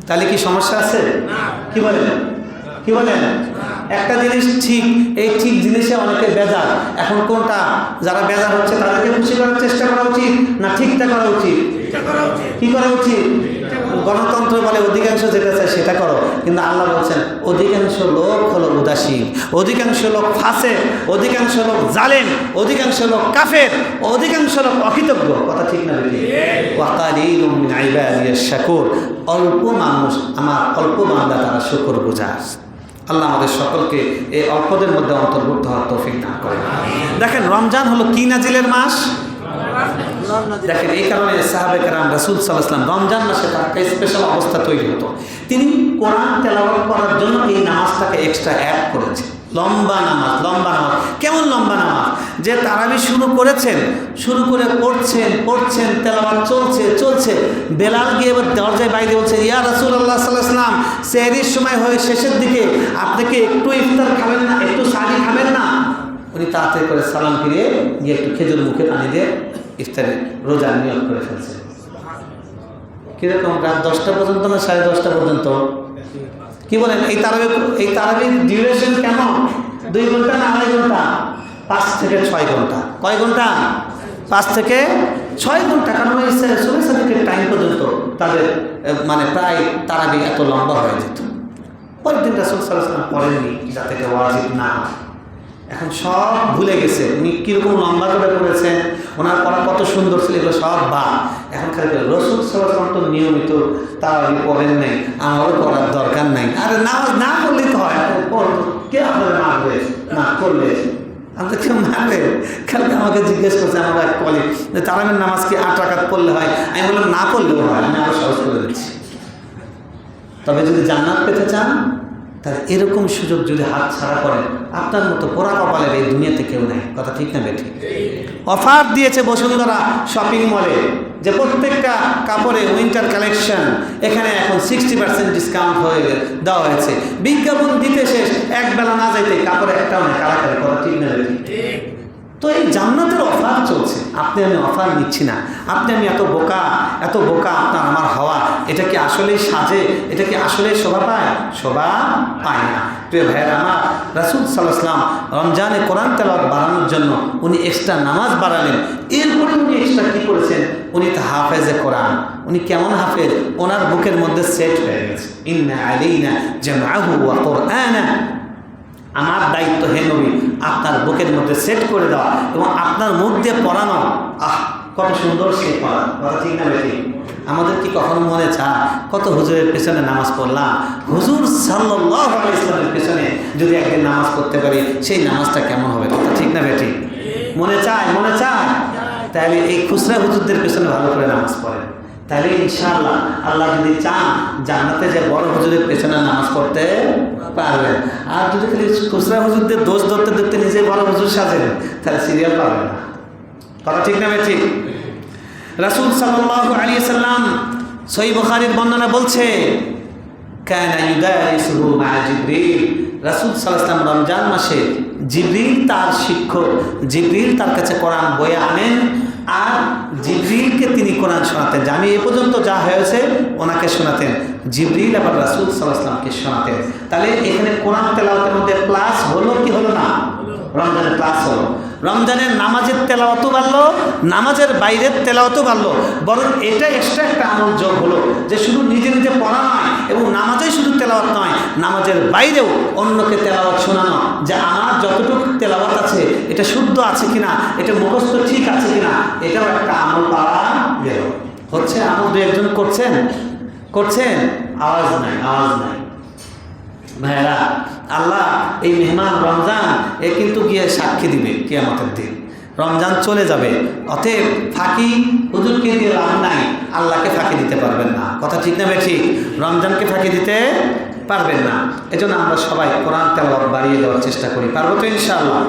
তাহলে কি সমস্যা আছে? কি বলেন, কি বলেন? একটা জিনিস ঠিক, এই ঠিক জিনিসে অনেকে বেজার। এখন কোনটা, যারা বেজার হচ্ছে তাদেরকে খুশি করার চেষ্টা করা উচিত না ঠিকটা করা উচিত? কি করা উচিত? গণতন্ত্র বলে অধিকাংশ যেটা চায় সেটা করো, কিন্তু আল্লাহ বলছেন অধিকাংশ লোক হলো উদাসীন, অধিকাংশ লোক ফাসে, অধিকাংশ লোক জালেম, অধিকাংশ লোক কাফের, অধিকাংশ লোক অকৃতজ্ঞ। কথা ঠিক না বেটি? ওয়াকালিলুম মিন ইবাদিয়াশ শাকুর, অল্প মানুষ আমার অল্প বান্দা তারা শুকর গুজার। আল্লাহ আমাদের সকলকে এই অল্পদের মধ্যে অন্তর্ভুক্ত হওয়ার তৌফিক দান করেন। দেখেন রমজান হলো কি নাজিলের মাস। দেখেন এই কারণে সাহাবে কেরাম রাসূল সাল্লাল্লাহু আলাইহি ওয়াসাল্লাম রমজান মাসে তার একটা স্পেশাল অবস্থা তৈরি হতো। তিনি কোরআন তেলাওয়াত করার জন্য এই নামাজটাকে এক্সট্রা অ্যাড করেছেন। লম্বা নামাজ, লম্বা নামাজ। কেমন লম্বা নামাজ? যে তারাবি শুরু করেছেন, শুরু করে পড়ছেন তেলাওয়াত চলছে। বেলাল গিয়ে এবার দরজায় বাইরে বলছে, ইয়া রাসূলুল্লাহ সাল্লাল্লাহু আলাইহি ওয়াসাল্লাম, সেহরির সময় হয়ে শেষের দিকে, আপনি কি একটু ইফতার খাবেন না, একটু সাহারি খাবেন না? উনি তাড়াতাড়ি করে সালাম ফিরে গিয়ে একটু খেজুর মুখে পানি দিয়ে ইফতারে রোজার নিয়ত করে ফেলছে। কিরকম? রাত 10টা পর্যন্ত না 10:30 পর্যন্ত? কি বলেন? এই তারাবির ডিউরেশন কেমন? 2 ঘন্টা না 2.5 ঘন্টা? 5 থেকে 6 ঘন্টা। কয় ঘন্টা? 5 থেকে 6 ঘন্টা। কারণ এই সুবহ সাদিকের টাইম পর্যন্ত তাদের মানে প্রায় তারাবি এত লম্বা হয়ে যেত। পরের দিন রাসূল সাল্লাল্লাহু আলাইহি ওয়াসাল্লাম পড়েননি, যাতে কেউ ওয়াজিব না হয়। এখন সব ভুলে গেছে উনি কীরকম লম্বা করে করেছেন, ওনার পড়া কত সুন্দর ছিল, এগুলো সব বাদ। এখন খালি রাসূল সাল্লাল্লাহু আলাইহি ওয়াসাল্লাম তো নিয়মিত তারাবি পড়েন নাই, আমারও পড়ার দরকার নাই। আরে নামাজ না করলেই তো হয়, কে আপনাদের মারবে? না করলে আমাদের কেউ মারবে? কালকে আমাকে জিজ্ঞেস করছে আমার এক কলিগ যে তারাবির নামাজ কি 8 রাকাত পড়লে হয়? আমি বললাম না পড়লেও হয়, আমি আরও সহজ করে দিচ্ছি। তবে যদি জান্নাত পেতে চান তাহলে এরকম সুযোগ যদি হাত ছাড়া করেন, আপনার মতো পোড়া কপালের এই দুনিয়াতে কেউ নেই। কথা ঠিক না বেঠিক? অফার দিয়েছে বসুন্ধরা শপিং মলে যে প্রত্যেকটা কাপড়ে উইন্টার কালেকশন, এখানে এখন 60% ডিসকাউন্ট হয়ে দেওয়া হয়েছে। বিজ্ঞাপন দিতে শেষ, এক বেলা না যাইতে কাপড়ে একটাও নেই। কারাকারি। কথা ঠিক না বেঠিক? তো এই জান্নাতের অফার চলছে, আপনি আমি অফার নিচ্ছি না। আপনি আমি এত বোকা আপনার আমার হওয়া, এটা কি আসলেই সাজে? এটা কি আসলেই শোভা পায়? শোভা পায় না। প্রিয় ভাইয়েরা আমার, রাসূল সাল্লাল্লাহু আলাইহি ওয়াসাল্লাম রমজানে কোরআন তেলাওয়াত বাড়ানোর জন্য উনি এক্সট্রা নামাজ বাড়ালেন। এরপরে উনি এক্সট্রা কী করেছেন? উনি তো হাফেজে কোরআন। উনি কেমন হাফেজ? ওনার বুকের মধ্যে সেট হয়ে গেছে ইন্না আলাইনা জামআহু ওয়া কুরআনা। আমার দায়িত্ব হে নবী আপনার বুকের মধ্যে সেট করে দেওয়া এবং আপনার মুখ দিয়ে পড়ানো। কত সুন্দর সে পড়া। কথা ঠিক না বেঠিক? আমাদের কি কখনো মনে চায় কত হুজুরের পেছনে নামাজ পড়লাম, হুজুর সাল্লাল্লাহু আলাইহি ওয়াসাল্লামের পেছনে যদি একদিন নামাজ পড়তে পারি সেই নামাজটা কেমন হবে? কথা ঠিক না বেঠিক? মনে চায়? তাহলে এই খুচরা হুজুরদের পেছনে ভালো করে নামাজ পড়েন, তাহলে ইনশাআল্লাহ আল্লাহ যদি চান জান্নাতে যে বড় হুজুরের পেছনে নামাজ পড়তে পারবেন। আর যদি খালি খুচরা হুজুরদের দোষ ধরতে নিজে বড় হুজুর সাজেন তাহলে সিরিয়াল পাবেন না। কথা ঠিক না বেঠিক? রাসূল সাল্লাল্লাহু আলাইহি ওয়াসাল্লাম সহিহ বুখারীর বর্ণনা বলছে কানা ইউদারিসুহু মা জিবরিল। রাসূল সাল্লাল্লাহু আলাইহি ওয়াসাল্লাম রমজান মাসে জিবরিল তার শিক্ষক, জিবরিল তার কাছে কোরআন বয়ে আনেন আর জিবরিলকে তিনি কোরআন শোনাতেন। যে আমি এ পর্যন্ত যা হয়েছে ওনাকে শোনাতেন, জিবরিল আবার রাসূল সাল্লাল্লাহু আলাইহি ওয়াসাল্লামকে শোনাতেন। তাহলে এখানে কোরআন তেলাওয়াতের মধ্যে প্লাস হলো কি হলো না? রমজানের ক্লাস হলো। রমজানের নামাজের তেলাওয়াতও বাড়লো, নামাজের বাইরের তেলাওয়াতও বাড়লো। বরং এটা এক্সট্রা একটা আমল যোগ হলো যে শুধু নিজে নিজে পড়া নয় এবং নামাজেই শুধু তেলাওয়াত নয়, নামাজের বাইরেও অন্যকে তেলাওয়াত শোনানো, যে আমার যতটুকু তেলাওয়াত আছে এটা শুদ্ধ আছে কিনা, এটা মুখস্থ ঠিক আছে কিনা, এটাও একটা আমল পাওয়া গেল। হচ্ছে আমল দু একজন করছেন, আওয়াজ নাই। ভাইরা, আল্লাহ এই মেহমান রমজান এ কিন্তু গিয়ে সাক্ষী দিবে কিয়ামতের দিন রমজান চলে যাবে। অতএব ফাঁকি হুজুরকে দিয়ে লাভ নাই, আল্লাহকে ফাঁকি দিতে পারবেন না। কথা ঠিক না ঠিক? রমজানকে ফাঁকি দিতে পারবেন না। এজন্য আমরা সবাই কোরআন তেলাওয়াত বাড়িয়ে দেওয়ার চেষ্টা করি। পারবো তো ইনশাআল্লাহ?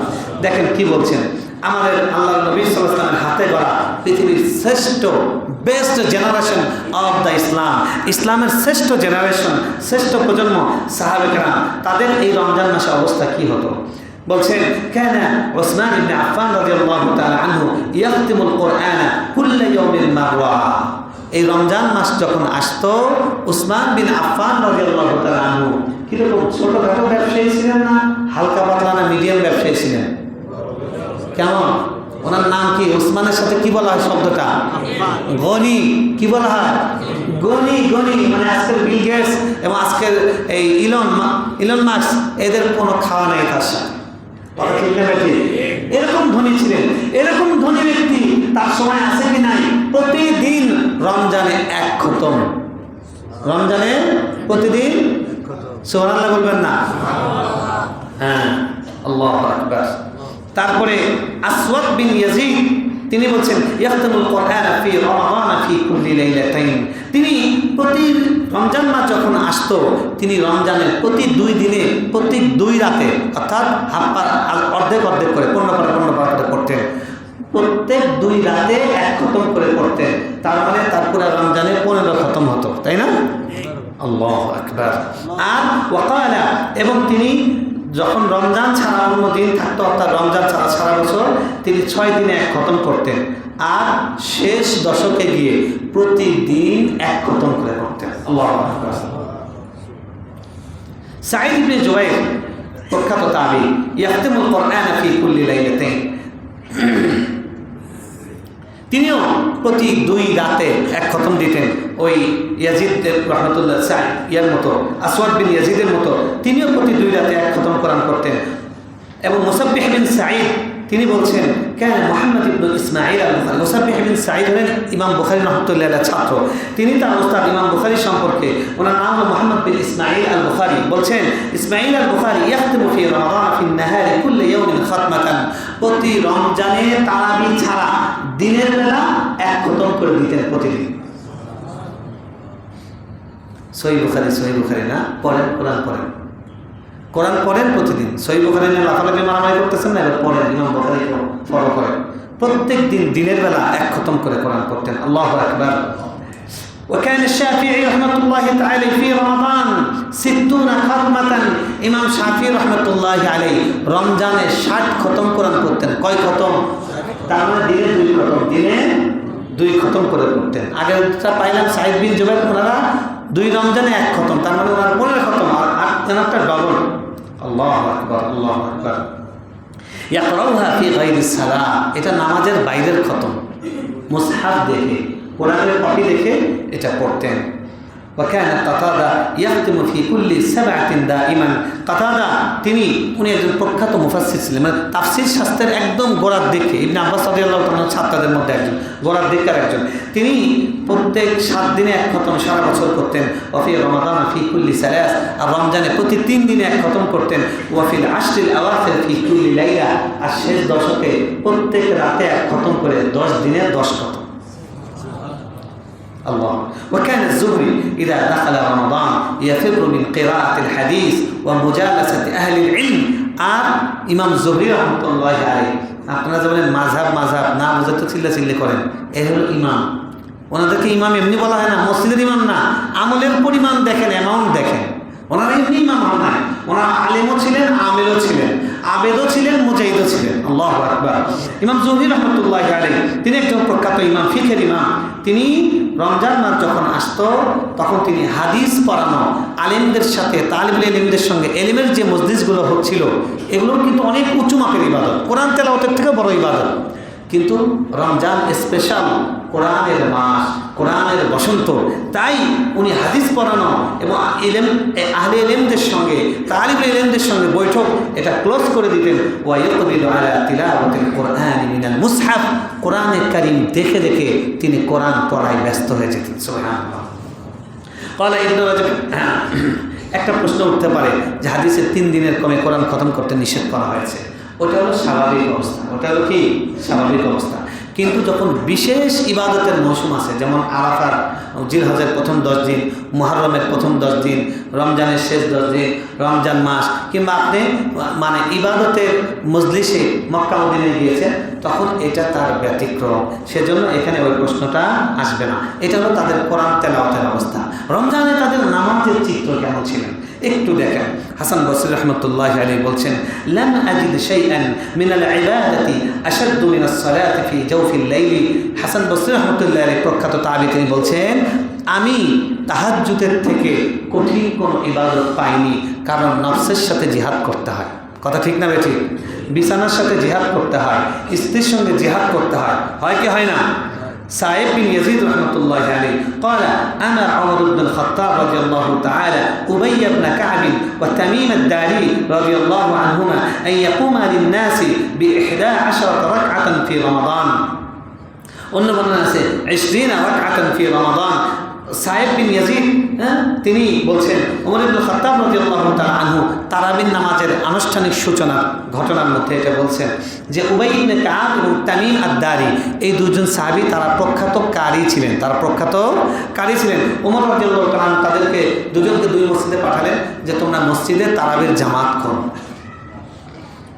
দেখেন কি বলছেন, আমাদের আল্লাহ নবী সাল্লাল্লাহু আলাইহি ওয়াসাল্লামের হাতে গড়া পৃথিবীর শ্রেষ্ঠ বেস্ট জেনারেশন অফ দ্য ইসলামের শ্রেষ্ঠ জেনারেশন, শ্রেষ্ঠ প্রজন্ম সাহাবে কেরাম, তাদের এই রমজান মাসে অবস্থা কি হতো বলছেন, কেন ওসমান ইবনে আফফান রাদিয়াল্লাহু তাআলা আনহু ইয়াখতিমুল কুরআন কুল্লা ইয়াউমিন মাররা। এই রমজান মাস যখন আসতো, উসমান বিন আফফান রাদিয়াল্লাহু তাআলা আনহু কিরকম ছোটখাটো ব্যবসায়ী ছিলেন না, হালকা পাতলা না মিডিয়াম ব্যবসায়ী ছিলেন? কেমন? ওনার নাম কি? উসমানের সাথে কি বলা হয় শব্দটা? গনি। কি বলা হয়? গনি। গনি মানে আজকের বিল গেটস এবং আজকের এই ইলন মাস্ক, এদের কোনো খাওয়া নেই তার সাথে। এরকম ধনী ছিলেন। এরকম ধনী ব্যক্তি তার সময় আছে কি নাই? প্রতিদিন রমজানে এক খতম। রমজানে প্রতিদিন সুবহানাল্লাহ বলবেন না? হ্যাঁ, আল্লাহু আকবার। তারপরে আসওয়াদ বিন ইয়াজিদ তিনি বলছেন, ইয়াখতামুল কুরআন ফি রমাদান ফি কুল্লি লাইলাতাইন। তিনি প্রতি রমজান মাস যখন আসতো, তিনি রমজানের প্রতি 2 দিনে, প্রতি 2 রাতে, অর্থাৎ অর্ধেক করে 15 করে পড়তেন। প্রত্যেক 2 রাতে 1 খতম করে পড়তেন। তার মানে তারপরে রমজানে 15 খতম হতো, তাই না? আল্লাহু আকবার। আর ওয়াকালা, এবং তিনি যখন রমজান ছাড়া অন্য দিন থাকতো, অর্থাৎ রমজান ছাড়া সারা বছর তিনি 6 দিনে 1 খতম করতেন। আর শেষ দশকে গিয়ে প্রতিদিন 1 খতম করে পড়তেন। আল্লাহু আকবার। সাঈদ ইবনে জুবাইর প্রখ্যাত তাবী, ইয়াখতিমুল কুরআন ফি কুল্লি লাইলাতাইন। তিনিও প্রতি 2 রাতে 1 খতম দিতেন। ওই ইয়াজিদ রহমতুল্লাহ ইয়ার মতো, আসওয়াদ বিন ইয়াজিদের মতো তিনিও প্রতি 2 রাতে 1 খতম কোরআন করতেন। এবং মুসাব্বিহ বিন সাঈদ তিনি বলছেন, কেন মুহাম্মদ ইবনে ইসমাঈল আল বুখারী, মুসাব্বিহ বিন সাঈদ হলেন ইমাম বুখারী রহমতুল্লাহ আলাইহির ছাত্র। তিনি তার উস্তাদ ইমাম বুখারী সম্পর্কে, ওনার নাম হলো মুহাম্মদ বিন ইসমাঈল আল বুখারী, বলছেন, ইসমাঈল আল বুখারী ইয়াখতিমু ফি রমাদান ফি নাহারি কুল্লি ইয়াউমিন খাতমাতান। প্রতি রমজানে তারাবি ছাড়া দিনের বেলা 1 খতম করে দিতেন প্রতিদিন। সহিহ বুখারী না পড়েন, কোরআন পড়েন প্রতিদিন। সহিহ বুখারী নিয়ে লাফালাফি মারামারি করতেছেন না, এবার পড়েন, ইমাম বুখারী ফলো করেন। প্রত্যেক দিন দিনের বেলা 1 খতম করে কোরআন পড়তেন। আল্লাহু আকবার। وكان الشافعي رحمة الله تعالى في رمضان 60 ختمة। ইমাম শাফিঈ রহমাতুল্লাহ আলাইহি রমজানে 60 খতম কোরআন পড়তেন। কয় খতম? তার মানে দিনে 2 খতম, দিনে 2 খতম করে পড়তেন। আগেরটা পাইলাম সাঈদ বিন জুবাইর, ওনারা 2 রমজানে 1 খতম, তার মানে ওনারা 15 খতম, আর একটা ডবল। আল্লাহু আকবার, আল্লাহু আকবার। ইয়াকরাউহা ফি গায়রিস সালাহ, এটা নামাজের বাইরের খতম, মুসহাফ দেখে, কোরআনের কপি দেখে এটা পড়তেন। ওয়াকানা কাতাদা ইয়াখতিমু ফি কুল্লি 7 দাইমান। কাতাদা উনি একজন প্রখ্যাত মুফাসসির ছিলেন, মানে তাফসীর শাস্ত্রের একদম গোড়ার দিকে, ইবনে আব্বাস রাদিয়াল্লাহু তাআলা ছাত্রদের মধ্যে একজন, গোড়ার দিককার একজন। তিনি প্রত্যেক 7 দিনে 1 খতম সারা বছর করতেন। ওয়াফি রমাদান ফি কুল্লি 3, আর রমজানে প্রতি 3 দিনে 1 খতম করতেন। ওয়াফিল আশরিল আওয়াখির ফি কুল্লি লাইলা, আর শেষ দশকে প্রত্যেক রাতে 1 খতম করে 10 দিনে 10 খতম। الله. وكان الزهري إذا دخل رمضان يفر من قراءة الحديث ومجالسة أهل العلم। আর ইমাম জুহরি রহমতুল্লাহ আলাইহি, আপনারা যে বলেন মাযহাব না বুঝে তো চিল্লাচিল্লি করেন, এ হলো ইমাম। ওনাদেরকে ইমাম এমনি বলা হয় না, মসজিদের ইমাম না, আমলের পরিমাণ দেখেন, অ্যামাউন্ট দেখেন। ওনারা এমনি ইমাম হন না, ওনারা আলেমও ছিলেন, আমেলও ছিলেন, আবেদও ছিলেন, মুজাহিদও ছিলেন। আল্লাহু আকবার। ইমাম জুহরি রহমতুল্লাহ আলাইহি তিনি একজন প্রখ্যাত ইমাম, ফিকহের ইমাম। তিনি রমজান মাস যখন আসতো, তখন তিনি হাদিস পড়ানো আলেমদের সাথে, তালিবুল ইলমদের সঙ্গে এলিমের যে মজলিসগুলো হচ্ছিল, এগুলোর কিন্তু অনেক উঁচু মাপের ইবাদত, কোরআন তেলাওয়াতের থেকে বড় ইবাদত। কিন্তু রমজান স্পেশাল কোরআনের মাস, কোরআনের বসন্ত, তাই উনি হাদিস পড়ানো এবং আহলে ইলমদের সঙ্গে, তালিবুল ইলমদের সঙ্গে বৈঠক এটা ক্লোজ করে দিতেন। ওয়া ইয়াকবিলু আলা তিলাওয়াতিল কুরআনি মিনাল মুসহাফ, কোরআনে কারীম দেখে দেখে তিনি কোরআন পড়ায় ব্যস্ত হয়ে যেতেন। সুবহানাল্লাহ। ক্বালা ইবনে রাজব, একটা প্রশ্ন উঠতে পারে যে হাদিসে 3 দিনের কমে কোরআন খতম করতে নিষেধ করা হয়েছে। ওটা হলো স্বাভাবিক অবস্থা, ওটা হলো কি স্বাভাবিক অবস্থা। কিন্তু যখন বিশেষ ইবাদতের মৌসুম আছে, যেমন আরাফার জিলহজের প্রথম 10 দিন, মুহররমের প্রথম 10 দিন, রমজানের শেষ 10 দিন, রমজান মাস, কিংবা আপনি মানে ইবাদতের মজলিসে মক্কা মদিনায় গিয়েছেন, তখন এটা তার ব্যতিক্রম, সেজন্য এখানে ওই প্রশ্নটা আসবে না। এটা হলো তাদের কোরআন তেলাওয়াতের অবস্থা। রমজানে তাদের নামাজের চিত্র কেমন ছিলেন একটু দেখেন। হাসান বসরি রহমতুল্লাহি আলাইহি বলছেন, লাম আজিদ শাইআন মিনাল ইবাদাতি আশাদ্দু মিনাস সালাতি ফি জাওফিল লাইলি। হাসান বসরি রহমতুল্লাহি আলাইহি প্রখ্যাত তাবী, তিনি বলছেন, আমি তাহাজ্জুদের থেকে কঠিন কোনো ইবাদত পাইনি, কারণ নফসের সাথে জিহাদ করতে হয়। কথা ঠিক না বেঠিক? বিছানার সাথে জিহাদ করতে হয়, স্ত্রীর সঙ্গে জিহাদ করতে হয়, হয় কি হয় না? সাইদ বিন ইয়াজিদ রাহমাতুল্লাহি আলাইহি قال أمر عمر بن الخطاب رضي الله تعالى أبي بن كعب وتميم الداري رضي الله عنهما أن يقوم للناس ب11 ركعة في رمضان. অন্য বর্ণনা আছে 20 ركعة في رمضان. সাইদ বিন ইয়াজিদ তিনি বলছেন, ওমর ইবনে খাত্তাব রাদিয়াল্লাহু তাআলা আনহু তারাবির নামাজের আনুষ্ঠানিক সূচনার ঘটনার মধ্যে এটা বলছেন যে উবাই ইবনে কাব এবং তামিম আদ-দারি, এই দুজন সাহাবী তারা প্রখ্যাত কারি ছিলেন, ওমর রাদিয়াল্লাহু তাআলা তাদেরকে দুজনকে দুই মসজিদে পাঠালেন যে তোমরা মসজিদে তারাবির জামাত করো।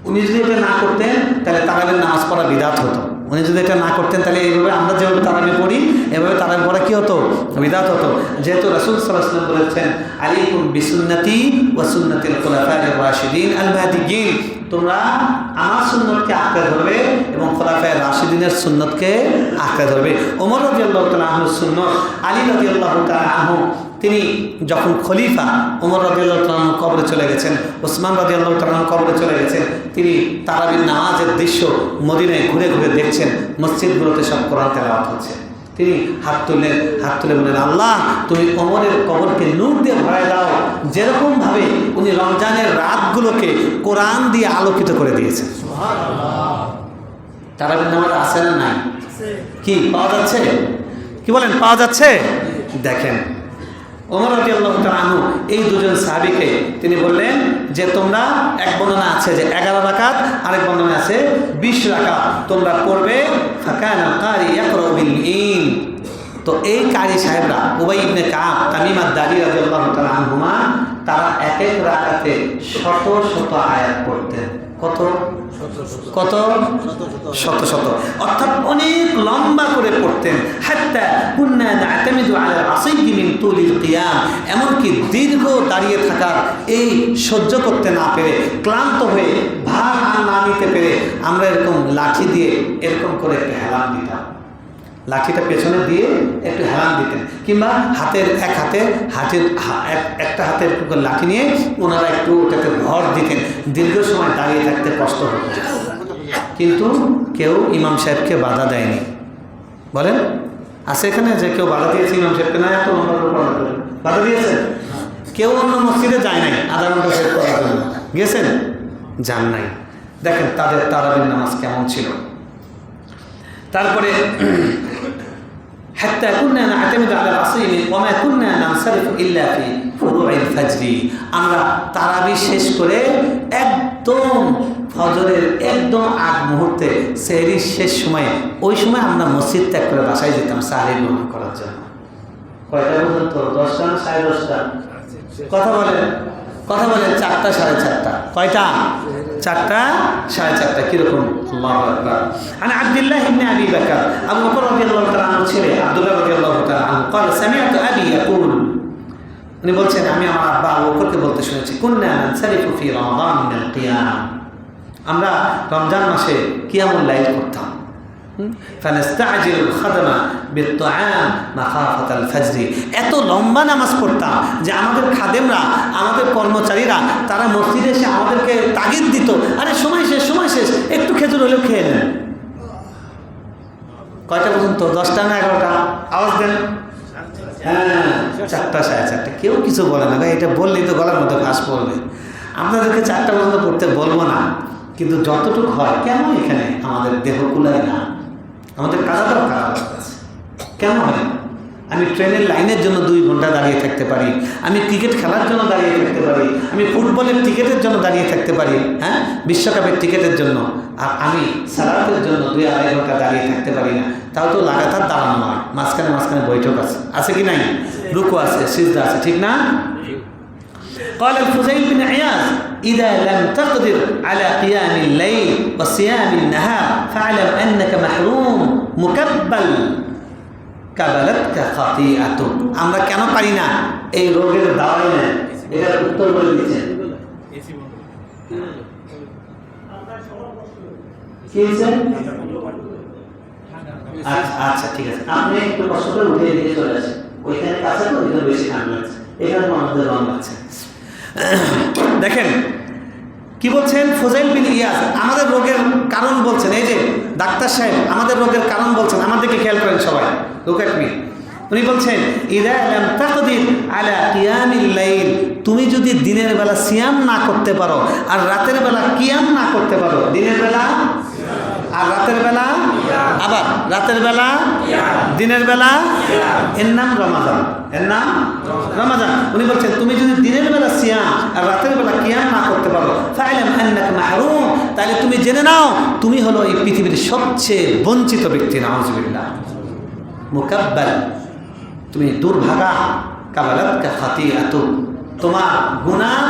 উনি যদি এটা না করতেন তাহলে তারাবির নামাজ পড়া বিদআত হতো। উনি যদি এটা না করতেন তাহলে এইভাবে আমরা যেভাবে তারাবি পড়ি এভাবে তারাবি পড়া কী হতো? বিদআত হতো। যেহেতু রাসূল সাল্লাল্লাহু আলাইহি ওয়াসাল্লাম বলেছেন, আলাইকুম বিসুন্নতি ওয়া সুন্নাতিল খুলাফায়ে রাশিদিন আল মাহদিয়িন, তোমরা আমার সুন্নতকে আঁকড়ে ধরবে এবং খুলাফায়ে রাশিদিনের সুন্নতকে আঁকড়ে ধরবে। ওমর রাদিয়াল্লাহু তাআলা আনহুর সুন্নত, আলী রাদিয়াল্লাহু তাআলা আনহু তিনি যখন খলিফা, ওমর রাদিয়াল্লাহু তাআলা আনহু কবরে চলে গেছেন, ওসমান রাদিয়াল্লাহু তাআলা আনহু কবরে চলে গেছেন, তিনি তারাবির নামাজের দৃশ্য মদিনায় ঘুরে ঘুরে দেখছেন, মসজিদগুলোতে সব কোরআন তেলাওয়াত হচ্ছে। তিনি হাত তুলে বলেন, আল্লাহ তুমি ওমরের কবরকে নূর দিয়ে ভরায় দাও, যেরকমভাবে উনি রমজানের রাতগুলোকে কোরআন দিয়ে আলোকিত করে দিয়েছেন। তারাবির নামাজ আছে না নাই? কি পাওয়া যাচ্ছে? কি বলেন, পাওয়া যাচ্ছে? দেখেন ওমর রাদিয়াল্লাহু তাআলা আনহু এই দুজন সাহাবীকে তিনি বললেন যে তোমরা, এক বর্ণনা আছে যে 11 রাকাত, আরেক বর্ণনা আছে 20 রাকাত তোমরা পড়বে। ফাকানা কারি ইয়াকরা বিল ইন। তো এই কারি সাহেবরা উবাই ইবনে কাব, তামিম আদ-দারি রাদিয়াল্লাহু তাআলা আনহুমা, তারা এক এক রাকাতে শত শত আয়াত পড়তেন। কত শত, অর্থাৎ অনেক লম্বা করে পড়তেন। হাত্তা কুন্না না'তামিদু আলা আসিয়্যি মিন তুলিল কিয়াম, এমনকি দীর্ঘ দাঁড়িয়ে থাকার এই সহ্য করতে না পেরে, ক্লান্ত হয়ে, ভার আর না নিতে পেরে আমরা এরকম লাঠি দিয়ে এরকম করে একটা হেলান দিতাম, লাঠিটা পেছনে দিয়ে একটু হেলান দিতেন, কিংবা একটা হাতের লাঠি নিয়ে ওনারা একটু ওটাকে ভর দিতেন। দীর্ঘ সময় দাঁড়িয়ে থাকতে কষ্ট হতো, কিন্তু কেউ ইমাম সাহেবকে বাধা দেয়নি। বলেন আছে এখানে যে কেউ বাধা দিয়েছে ইমাম সাহেবকে? না, এত বাধা দিয়েছে? কেউ অন্য মসজিদে যায় নাই আধা ঘন্টা শেষ করার জন্য? গেছেন? যান নাই। দেখেন তাদের তারাবির নামাজ কেমন ছিল। তারপরে হাত্তা কুন্না না'তামিদু আলা আসিয়্যি ওয়া মা কুন্না নানসারিফু ইল্লা ফি ফুরুইল ফাজরি, আমরা তারাবি শেষ করে একদম ফজরের একদম আগ মুহূর্তে, সেহরির শেষ সময়ে, ওই সময় আমরা মসজিদ ত্যাগ করে বাসায় যেতাম সাহরি গ্রহণ করার জন্য। কয়টা পর্যন্ত? 10টা না 10:30? কথা বলেন 4টা 4:30? কয়টা? 4টা 4:30? কিরকম? আল্লাহু আকবার। আনা আব্দুল্লাহ ইবনে আবি বকর, আবু বকর রাদিয়াল্লাহু তাআলা আনহু ছেলে আব্দুল্লাহ রাদিয়াল্লাহু তাআলা আনহু قال سمعت ابي يقول, উনি বলছেন আমি আমার আব্বা আবু বকরকে বলতে শুনেছি, কুন্না নানসারিফু ফি রমাদান মিনাল কিয়াম, আমরা রমজান মাসে কিয়ামুল লাইল করতাম। ফানাস্তাজিলুল খাদমা বিত-তাআম মাখাফাতাল ফাজরি, এত লম্বা নামাজ পড়তাম যে আমাদের খাদেমরা, আমাদের কর্মচারীরা, তারা মসজিদে এসে আমাদেরকে তাগিদ দিত, আরে সময় শেষ, একটু খেজুর হলেও খেয়ে নেন। কয়টা পর্যন্ত? 10টা না 11টা? আওয়াজ দেন। হ্যাঁ, 4টা 4:30। কেউ কিছু বলে না ভাই, এটা বললেই তো গলার মধ্যে ফাঁস পড়বে। আপনাদেরকে 4টা পর্যন্ত পড়তে বলবো না, কিন্তু যতটুকু হয়, কেন এখানে আমাদের দেহ কুলায় না, আমাদের কাজা দরকার আছে, কেন হয়? আমি ট্রেনের লাইনের জন্য 2 ঘন্টা দাঁড়িয়ে থাকতে পারি, আমি ক্রিকেট খেলার জন্য দাঁড়িয়ে থাকতে পারি, আমি ফুটবলের টিকিটের জন্য দাঁড়িয়ে থাকতে পারি, হ্যাঁ, বিশ্বকাপের টিকিটের জন্য। আর আমি সালাতের জন্য 2-2.5 ঘন্টা দাঁড়িয়ে থাকতে পারি না। তাও তো লাগাতার দাঁড়ানো নয়, মাঝখানে মাঝখানে বৈঠক আছে, আছে কি নাই? রুকু আছে, সিজদা আছে, ঠিক না? قال الفضيل بن عياض إذا لم تقدر على قيام الليل وصيام النهار فاعلم أنك محروم مكبل كبلتك خطيئتك। আমরা কেন পারি না এই রোগের দাওয়াই নেই, এটার উত্তর বলে দিচ্ছেন। আচ্ছা ঠিক আছে, আপনি একটু কষ্ট করে উঠে দিয়ে চলে আসেন, ওইখানে কাছে তো ওইখানে বেশি ঠান্ডা লাগছে, এখানে আমাদের রং লাগছে। দেখেন কি বলছেন ফুজাইল বিন ইয়াস, আমাদের রোগের কারণ বলছেন। এই যে ডাক্তার সাহেব আমাদের রোগের কারণ বলছেন, আমাদেরকে খেয়াল করেন সবাই, লুক এট মি। উনি বলছেন ইযা লাম তাকদির আলা কিয়ামিল লাইল, তুমি যদি দিনের বেলা সিয়াম না করতে পারো আর রাতের বেলা কিয়াম না করতে পারো, দিনের বেলা আর রাতের বেলা, আবার রাতের বেলা দিনের বেলা, এর নাম রমাদান, এর নাম রমাদান। উনি বলছেন তুমি যদি দিনের বেলা সিয়াম আর রাতের বেলা কিয়াম না করতে পারো ফাইলাম আন্নাকা মাহরুম, তাহলে তুমি জেনে নাও তুমি হলো এই পৃথিবীর সবচেয়ে বঞ্চিত ব্যক্তি। নাউযুবিল্লাহ, মুকাব্বাল, তুমি দুর্ভাগা। কাবালাতকা খাতিআতুক, তোমার গুনাহ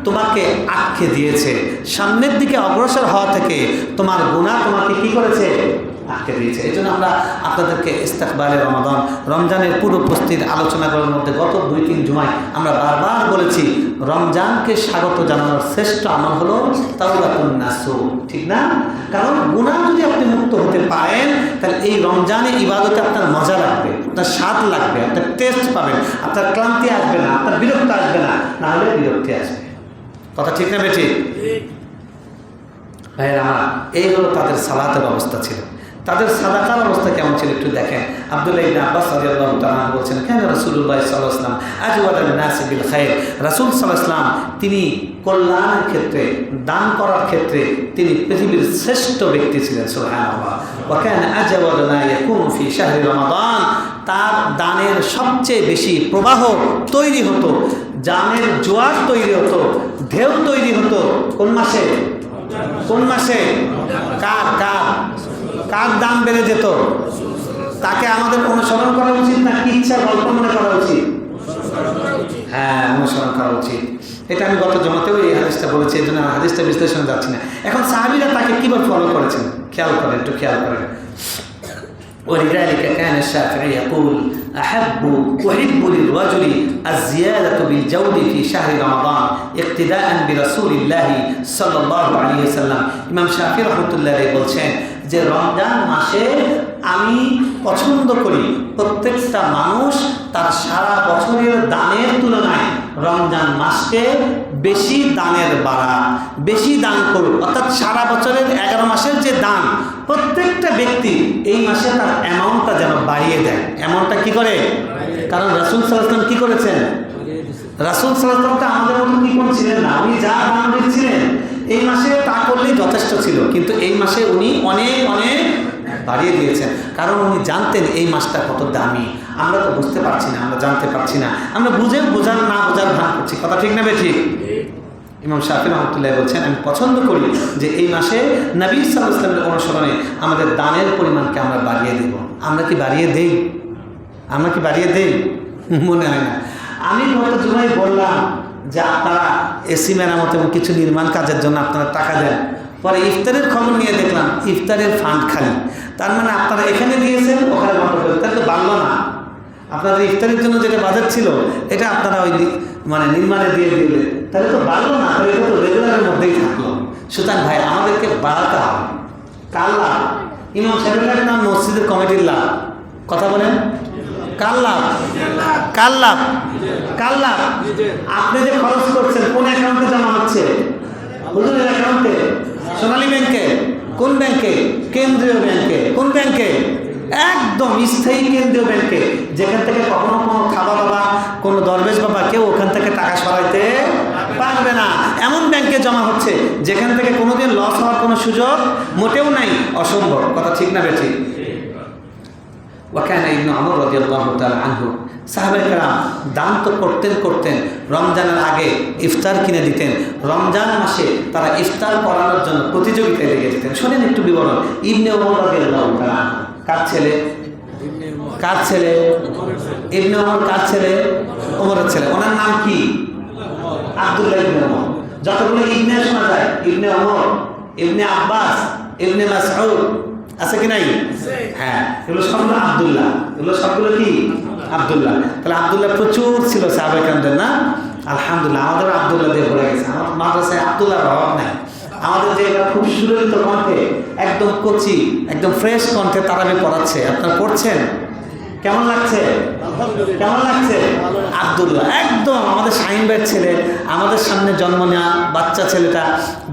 তোমাকে আটকে দিয়েছে, সামনের দিকে অগ্রসর হওয়া থেকে তোমার গুনাহ তোমাকে কি করেছে? আটকে দিয়েছে। এই জন্য আমরা আপনাদেরকে ইস্তেকবালে রমাদান, রমজানের পুরো উপস্থিত আলোচনাগুলোর মধ্যে গত 2-3 জুমায় আমরা বারবার বলেছি, রমজানকে স্বাগত জানানোর শ্রেষ্ঠ আমল হলো তাওবাতুন নাসুহ, ঠিক না? কারণ গুনাহ যদি আপনি মুক্ত হতে পারেন তাহলে এই রমজানে ইবাদতে আপনার মজা লাগবে, আপনার স্বাদ লাগবে, আপনার টেস্ট পাবেন, আপনার ক্লান্তি আসবে না, আপনার বিরক্ত আসবে না, না হলে বিরক্তি আসবে। কথা ঠিক না বেঠিক? ভাইয়ের আমার, এই হলো তাদের সালাতের অবস্থা ছিল। তাদের সাদাকার অবস্থা কেমন ছিল একটু দেখেন। আব্দুল্লাহ ইবনে আব্বাস রাদিয়াল্লাহু তাআলা বলছেন, কেন রাসূলুল্লাহ সাল্লাল্লাহু আলাইহি ওয়াসাল্লাম আজওয়াদান নাস বিল খায়র, রাসূল সাল্লাল্লাহু আলাইহি ওয়াসাল্লাম তিনি কল্যাণের ক্ষেত্রে, দান করার ক্ষেত্রে তিনি পৃথিবীর শ্রেষ্ঠ ব্যক্তি ছিলেন। সুবহানাল্লাহ। ওয়া কানা আজওয়াদু মা ইয়াকুনু ফি শাহরি রমাদান, তার দানের সবচেয়ে বেশি প্রবাহ তৈরি হতো, দানের জোয়ার তৈরি হতো, ঢেউ তৈরি হতো কোন মাসে? কোন মাসে? কার কার কার দাম বেড়ে যেত? তাকে আমাদের অনুসরণ করা উচিত না কি ইচ্ছা গল্প মনে করা উচিত? হ্যাঁ, অনুসরণ করা উচিত। এটা আমি গত জমাতেও এই হাদিসটা বলেছি, এই জন্য হাদিসটা বিশ্লেষণে যাচ্ছি না। এখন সাহাবীরা তাকে কিভাবে ফলো করেছেন খেয়াল করেন, একটু খেয়াল করেন। ولذلك كان الشافعي يقول أحب للرجل الزيادة بالجود في شهر رمضان اقتداء برسول الله صلى الله عليه وسلم। ইমাম শাফিঈ রাহমাতুল্লাহ আলাইহি বলছেন যে রমজান মাসে আমি পছন্দ করি প্রত্যেকটা মানুষ তার সারা বছরের দানের তুলনায় রমজান মাসকে বেশি দানের বাড়া, বেশি দান করুক। অর্থাৎ সারা বছরের 11 মাসের যে দান প্রত্যেকটা ব্যক্তি এই মাসে তার অ্যামাউন্টটা যেন বাড়িয়ে দেয়। অ্যামাউন্টটা কি করে? কারণ রাসূল সাল্লাল্লাহু আলাইহি ওয়াসাল্লাম কি করেছেন? রাসূল সাল্লাল্লাহু আলাইহি ওয়াসাল্লাম আমাদের মতো কি করছিলেন না, উনি যা দান দিচ্ছিলেন এই মাসে তা করলেই যথেষ্ট ছিল, কিন্তু এই মাসে উনি অনেক অনেক বাড়িয়ে দিয়েছেন। কারণ উনি জানতেন এই মাসটা কত দামি। আমরা তো বুঝতে পারছি না, আমরা জানতে পারছি না, আমরা বোঝার না বোঝার ভান করছি। কথা ঠিক না বেঠিক? ইমাম শাফিঈ রাহমাতুল্লাহ বলছেন আমি পছন্দ করি যে এই মাসে নবী সাল্লাল্লাহু আলাইহি ওয়াসাল্লামের অনুসরণে আমাদের দানের পরিমাণকে আমরা বাড়িয়ে দেব। আমরা কি বাড়িয়ে দেই? আমরা কি বাড়িয়ে দেই? মনে হয় না। আমি গত জুমায় বললাম যে আপনারা এসি মেরামত এবং কিছু নির্মাণ কাজের জন্য আপনারা টাকা দেন, পরে ইফতারের খবর নিয়ে দেখলাম ইফতারের ফান্ড খালি। তার মানে আপনারা এখানে দিয়েছেন, ওখানে বন্ধ করে, তাহলে তো বাড়লো না। আপনাদের ইফতারের জন্য যেটা বাজেট ছিল এটা আপনারা ওই মানে নির্মাণে দিয়ে দিলেন, তাহলে তো বাড়লো না, তাহলে এটা তো রেগুলারের মধ্যেই থাকলো। সুতরাং ভাই আমাদেরকে বাড়াতে হবে। কার লাভ? ইমাম সাহেবের নাম মসজিদের কমিটির লাভ। কথা বলেন, কার লাভ? কার লাভ? কার লাভ? আপনি যে খরচ করছেন কোন অ্যাকাউন্টে জমা হচ্ছে? হুজুরের অ্যাকাউন্টে, সোনালী ব্যাংকে। কোন ব্যাংকে? কেন্দ্রীয় ব্যাংকে। কোন ব্যাংকে? একদম স্থায়ী কেন্দ্রীয় ব্যাংকে, যেখান থেকে কখনো কোনো খাবা বাবা, কোনো দরবেশ বাবা কেউ ওখান থেকে টাকা সরাইতে পারবে না। এমন ব্যাংকে জমা হচ্ছে যেখান থেকে কোনোদিন লস হওয়ার কোনো সুযোগ মোটেও নাই, অসম্ভব। কথা ঠিক না বেঠিক? ওয়াকানা ইবনে ওমর রাদিয়াল্লাহু তাআলা আনহু, সাহাবায়ে কেরাম দান তো করতেন, রমজানের আগে ইফতার কিনে দিতেন, রমজান মাসে তারা ইফতার করানোর জন্য প্রতিযোগিতায় লেগে যেতেন। শোনেন একটু বিবরণ। ইবনে ওমর রাদিয়াল্লাহু তাআলা আনহু কার ছেলে? ইবনে ওমর কার ছেলে? ওমরের ছেলে। ওনার নাম কি? আব্দুল্লাহ ইবনে ওমর। যতগুলো ইবনে শোনা যায়, ইবনে ওমর, ইবনে আব্বাস, ইবনে মাসউদ, আছে কি নাই? হ্যাঁ, এগুলো সবগুলো আব্দুল্লাহ। এগুলো সবগুলো কি? আব্দুল্লাহ। তাহলে আব্দুল্লাহ প্রচুর ছিল সাহাবায়ে কেরামদের, না? আলহামদুলিল্লাহ, আমাদের আব্দুল্লাহ দিয়ে ভরে গেছে। আমার মাদ্রাসায় আব্দুল্লাহর অভাব নাই। আমাদের যে খুব সুললিত কণ্ঠে, একদম কচি, একদম ফ্রেশ কণ্ঠে তারাবি পড়াচ্ছে, আপনারা পড়ছেন? কেমন লাগছে? কেমন লাগছে? আব্দুল্লাহ একদম আমাদের শাহিন ভাইয়ের ছেলে, আমাদের সামনে জন্ম নেওয়া বাচ্চা ছেলেটা।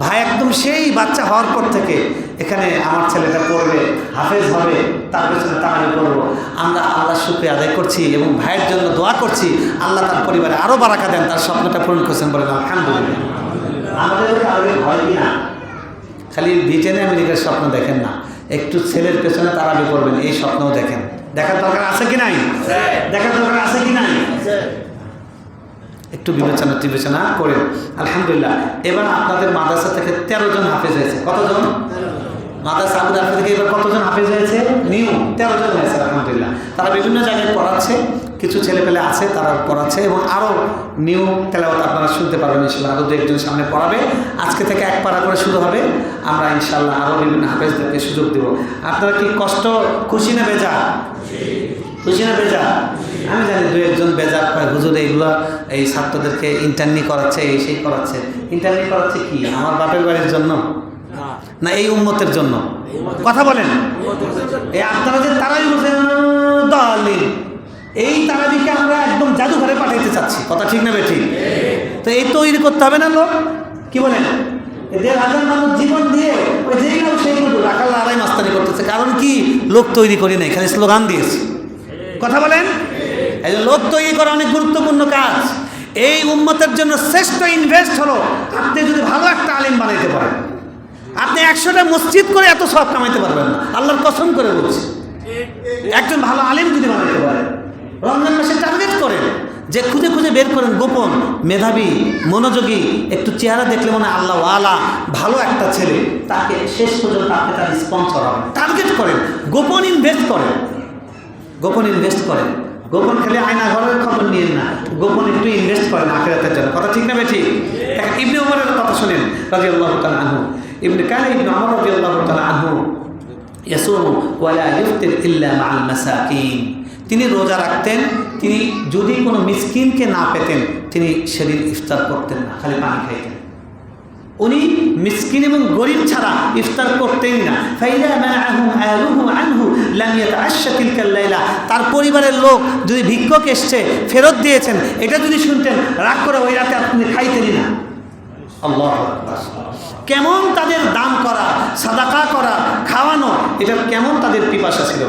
ভাই একদম সেই বাচ্চা হওয়ার পর থেকে এখানে আমার ছেলেটা পড়বে, হাফেজ হবে, তার পেছনে তারাবি পড়বো। আমরা আল্লাহর শুকরিয়া আদায় করছি এবং ভাইয়ের জন্য দোয়া করছি, আল্লাহ তার পরিবারে আরও বারাকা দেন, তার স্বপ্নটা পূরণ করছেন, বলেন আলহামদুলিল্লাহ। আমাদের আরবি ভয় কিনা? খালি ব্রিটেনে আমেরিকার স্বপ্ন দেখেন না, একটু ছেলের পেছনে তারাবি করবেন, এই স্বপ্নও দেখেন। দেখার দরকার আছে কি নাই? দেখার দরকার আছে কি নাই? একটু বিবেচনা করেন। আলহামদুলিল্লাহ, এবার আপনাদের মাদ্রাসা থেকে 13 জন হাফেজ হয়েছে। কতজন? মাদ্রাসা আবু দাফি থেকে এবার কতজন হাফেজ হয়েছে? নিউ 13 জন হয়েছে। আলহামদুলিল্লাহ, তারা বিভিন্ন জায়গায় পড়াচ্ছে, কিছু ছেলেপেলে আছে তারা পড়াচ্ছে এবং আরও নিউ তেলাওয়াত আপনারা শুনতে পারবেন ইনশাল্লাহ। আরও 2-1 জন সামনে পড়াবে। আজকে থেকে 1 পারা করে শুরু হবে। আমরা ইনশাল্লাহ আরও বিভিন্ন হাফেজদেরকে সুযোগ দেব। আপনারা কি কষ্ট, খুশি না বেজা? খুশি না বেজা? আমি জানি 2-1 জন বেজার পায়, হুজুর এইগুলো এই ছাত্রদেরকে ইন্টার্নি করাচ্ছে, এই সেই করাচ্ছে। ইন্টার্নি করাচ্ছে কি আমার বাপের বাড়ির জন্য না এই উম্মতের জন্য? কথা বলেন। এই আপনারা যে তারাই বলছেন দালিল, এই তারাবিকে আমরা একদম জাদুঘরে পাঠাইতে চাচ্ছি। কথা ঠিক না বেঠিক? তো এই তৈরি করতে হবে না লোক? কি বলেন? 1,500 মানুষ জীবন দিয়ে ওই যেগুলো সেইগুলো রাখাল আড়াই মাস্তানি করতেছে। কারণ কি? লোক তৈরি করি নাই, খালি স্লোগান দিয়েছি। কথা বলেন। এই লোক তৈরি করা অনেক গুরুত্বপূর্ণ কাজ। এই উম্মতের জন্য শ্রেষ্ঠ ইনভেস্ট হলো আপনি যদি ভালো একটা আলিম বানাইতে পারেন। আপনি 100টা মসজিদ করে এত সব কামাইতে পারবেন না, আল্লাহর কসম করে বলছি। একজন ভালো আলিম যদি বানাইতে পারেন, রমজান মাসে টার্গেট করেন, যে খুঁজে খুঁজে বের করেন গোপন, মেধাবী, মনোযোগী, একটু চেহারা দেখলে মনে হয় আল্লাহ ওয়ালা, ভালো একটা ছেলে, তাকে শেষ পর্যন্ত আপনি তার স্পন্সর হবেন। টার্গেট করেন, গোপন ইনভেস্ট করেন, গোপন ইনভেস্ট করেন। গোপন খেলে আয়না ঘরের খবর নিয়েন না, গোপন একটু ইনভেস্ট করেন আখিরাতের জন্য। কথা ঠিক না বেঠিক? ইবনে ওমরের কথা শুনেন রাদিয়াল্লাহু তাআলা আনহু। ইবনে ওমর রাদিয়াল্লাহু তাআলা আনহু ইয়াসুমু ওয়া লা ইফতির ইল্লা মাআল মাসাকিন। তিনি রোজা রাখতেন, তিনি যদি কোনো মিসকিনকে না পেতেন তিনি সেদিন ইফতার করতেন না, খালি পানি খাইতেন। উনি মিসকিন এবং গরিব ছাড়া ইফতার করতেন না। ফাইদা মানাহুম আলুহু আনহু লাম ইয়াতাআশা তিলকা লাইলা। তার পরিবারের লোক যদি ভিক্ষক এসছে ফেরত দিয়েছেন, এটা যদি শুনতেন, রাগ করে ওই রাতে আপনি খাইতেনই না। আল্লাহু আকবার। কেমন তাদের দান করা, সাদাকা করা, খাওয়ানো, এটা কেমন তাদের পিপাসা ছিল।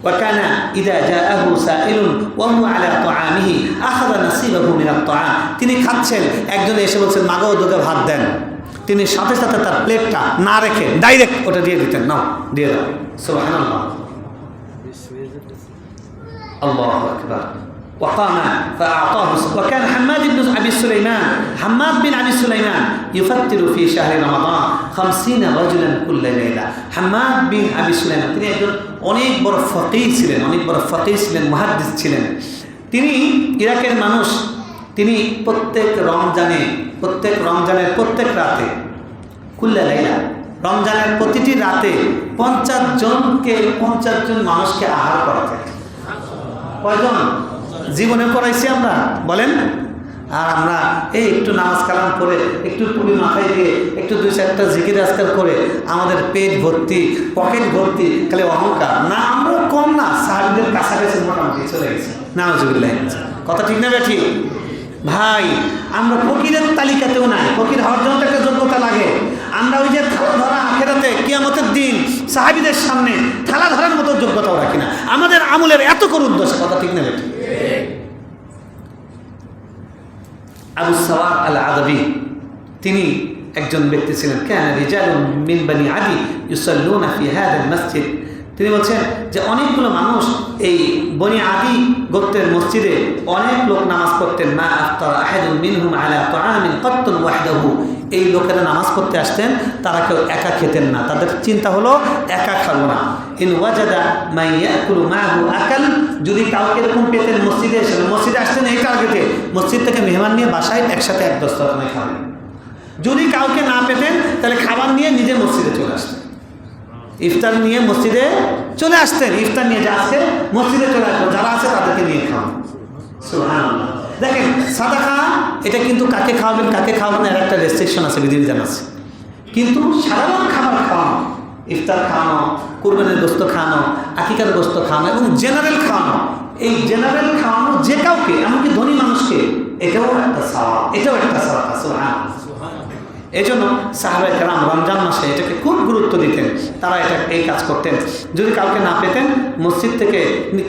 وكان إذا جاءه سائل وهو على طعامه أخذ نصيبه من الطعام। তিনি খাচ্ছেন, একজন এসে বলছেন মাগো দুটো ভাত দেন, তিনি সাথে সাথে তার প্লেটটা না রেখে ডাইরেক্ট ওটা দিয়ে দিতেন, নাও দিয়ে দাও। সুবহানাল্লাহ, আল্লাহু আকবার। وقام فأعطاه. وكان حماد بن أبي سليمان يفطر في شهر رمضان 50 رجلا كل ليلة. حماد بن أبي سليمان তিনি একজন অনেক বড় ফকিহ ছিলেন, মুহাদ্দিস ছিলেন। তিনি ইরাকের মানুষ। তিনি প্রত্যেক রমজানের প্রত্যেক রাতে কুল্লা লাইলা, রমজানের প্রতিটি রাতে 50 জন মানুষকে আহার করাতেন। কয়জন? জীবনে করাইছি আমরা, বলেন। আর আমরা এই একটু নামাজ কালাম করে, একটু টুপি মাথায় দিয়ে, একটু 2-4টা জিকির আজকার করে আমাদের পেট ভর্তি, পকেট ভর্তি, খালি অহংকার। না, আমরা কম না, সাহাবীদের কাছাকাছি মোটামুটি চলে গেছি। নাউজুবিল্লাহ। কথা ঠিক না বেঠি? ভাই, আমরা ফকিরের তালিকাতেও নাই। ফকির হওয়ার জন্য একটা যোগ্যতা লাগে। আমরা ওই যে থালা ধরা আখেরাতে কিয়ামতের দিন সাহাবীদের সামনে থালা ধরার মতো যোগ্যতাও রাখি না। আমাদের আমলের এত করুণ দোষ। কথা ঠিক না বেঠি? আবু সাওয়ার আল আদাবি তিনি একজন ব্যক্তি ছিলেন। কানা রিজালুন মিন বানি আদি ইউসাল্লুনা ফি হাযা আল মসজিদ। তিনি বলছেন যে অনেকগুলো মানুষ এই বনি আদি গোত্রের মসজিদে অনেক লোক নামাজ পড়তেন, মা আফতার আহাদুন মিনহুম আলা তাআমিন কাত্তুন ওয়াহদাহু। এই লোকেরা নামাজ পড়তে আসতেন, তারা কেউ একা খেতেন না, তাদের চিন্তা হলো একা খাবো না। ইন ওয়াজাদা মান ইয়াকুলু মাহু আকাল, যদি কাউকে এরকম পেতেন মসজিদে এসে, মসজিদে আসতেন এই টার্গেটে, মসজিদ থেকে মেহমান নিয়ে বাসায় একসাথে এক দস্তরখানে খাবেন। যদি কাউকে না পেতেন তাহলে খাবার নিয়ে নিজে মসজিদে চলে আসতেন, ইফতার নিয়ে মসজিদে চলে আসতেন, ইফতার নিয়ে যা আছে মসজিদে চলে আসবেন, যারা আছে তাদেরকে নিয়ে খাওয়ান। সুবহানাল্লাহ। দেখেন সাদাকা এটা কিন্তু কাকে খাওয়াবেন কাকে খাওয়াবেন এর একটা রেস্ট্রিকশন আছে, বিধিবিধান আছে, কিন্তু সাধারণ খাবার খাওয়ানো, ইফতার খাওয়ানো, কুরবানির গোশত খাওয়ানো, আকিকার গোশত খাওয়ানো এবং জেনারেল খাওয়ানো, এই জেনারেল খাওয়ানো যে কাউকে, এমনকি ধনী মানুষকে, এটাও একটা সওয়াব, এটাও একটা সাদাকা। সুবহানাল্লাহ। এই জন্য সাহাবায়ে কেরাম রমজান মাসে এটাকে খুব গুরুত্ব দিতেন, তারা এই কাজ করতেন। যদি কাউকে না পেতেন মসজিদ থেকে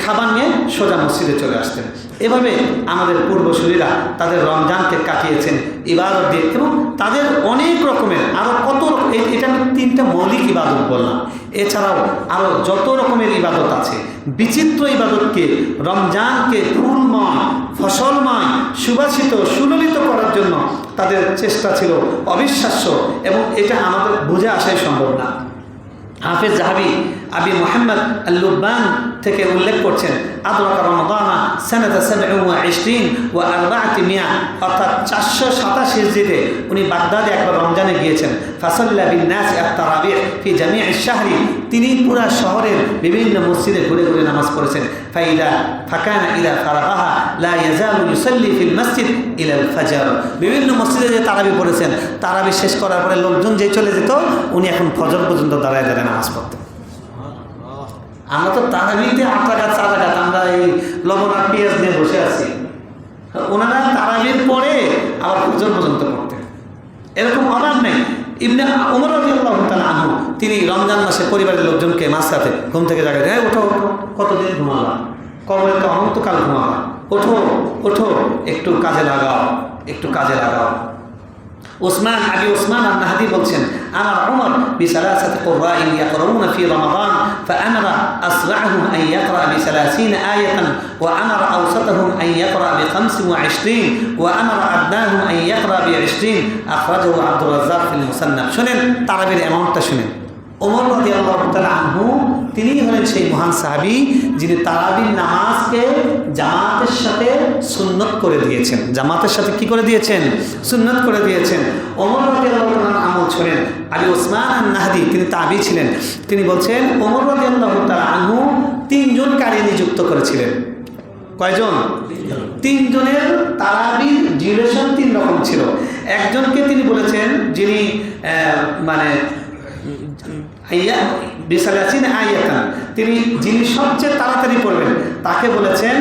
খাবার নিয়ে সোজা মসজিদে চলে আসতেন। এভাবে আমাদের পূর্বসূরীরা তাদের রমজানকে কাটিয়েছেন ইবাদত দিয়ে, এবং তাদের অনেক রকমের আরও কত, এটা আমি 3টা মৌলিক ইবাদত বললাম, এছাড়াও আরও যত রকমের ইবাদত আছে, বিচিত্র ইবাদতকে, রমজানকে ফুলময় ফসলময় সুবাসিত সুললিত করার জন্য তাদের চেষ্টা ছিল অবিশ্বাস্য, এবং এটা আমাদের বুঝে আসাই সম্ভব না। হাফেজ জাহাবি আবি মুহাম্মদ আল-লুব্বান থেকে উল্লেখ করছেন, আদরাকা রমাদানা সানাতা 27 ওয়া 400, অর্থাৎ 487 হিজরিতে উনি বাগদাদে একবার রমজানে গিয়েছেন। ফাসাল্লা বিন নাস আত-তারাবিহ ফি জামি' আশ-শাহরি, তিনি পুরা শহরের বিভিন্ন মসজিদে ঘুরে ঘুরে নামাজ পড়েছেন। ফাইদা ফাকানা ইলা ফারাগাহা লা ইয়াজালু ইউসাল্লি ফিল মসজিদ ইলা আল-ফাজর, বিভিন্ন মসজিদে যে তারাবি পড়েছেন, তারাবি শেষ করার পরে লোকজন যে চলে যেত, উনি এখন ফজর পর্যন্ত দাঁড়ায় দাঁড়ায় নামাজ পড়তেন। আমরা তো তারাবিতে 8 রাকাত 4 রাকাত আমরা এই লবণ আর পেঁয়াজ নিয়ে বসে আছি, ওনারা তারাবির পরে আবার ফজর পর্যন্ত পড়তেন, এরকম অভাব নেই। ইবনে ওমর রাদিয়াল্লাহু তাআলা আনহু তিনি রমজান মাসে পরিবারের লোকজনকে মাঝরাতে ঘুম থেকে জাগায় দেয়, ওঠো ওঠো, কতদিন ঘুমাবা, কবরে তো অনন্তকাল ঘুমাবা, ওঠো ওঠো, একটু কাজে লাগাও, একটু কাজে লাগাও। উসমান আবি উসমান আন-নাহদি বলছেন, আমার উমর বিসালাসাতি কুরআইন ইয়াকরাউনা ফি রমাদান ফাআমারা আসরাহুম আন ইয়াকরা বি30 আয়াতান ওয়া আমারা আওসাতাহুম আন ইয়াকরা বি25 ওয়া আমারা আদনাহুম আন ইয়াকরা বি20, আখরাজাহু আব্দুর রাজ্জাক ফিল মুসান্নাফ। শুনেন তারাবির অ্যামাউন্টটা শুনেন। ওমর রাদিয়াল্লাহু তাআলা আনহু তিনি হলেন সেই মহান সাহাবী যিনি তারাবির নামাজকে জামাতের সাথে সুন্নত করে দিয়েছেন, জামাতের সাথে কি করে দিয়েছেন, সুন্নত করে দিয়েছেন। ওমর রাদিয়াল্লাহু তাআলা আমল শুনেন। আবি উসমান আন-নাহদি তিনি তাবী ছিলেন, তিনি বলছেন ওমর রাদিয়াল্লাহু তাআলা আনহু 3 জন কারি নিযুক্ত করেছিলেন। কয়জন? 3 জনের তারাবির ডিউরেশন 3 রকম ছিল। একজনকে তিনি বলেছেন যিনি মানে তিনি যিনি সবচেয়ে তাড়াতাড়ি পড়বেন, তাকে বলেছেন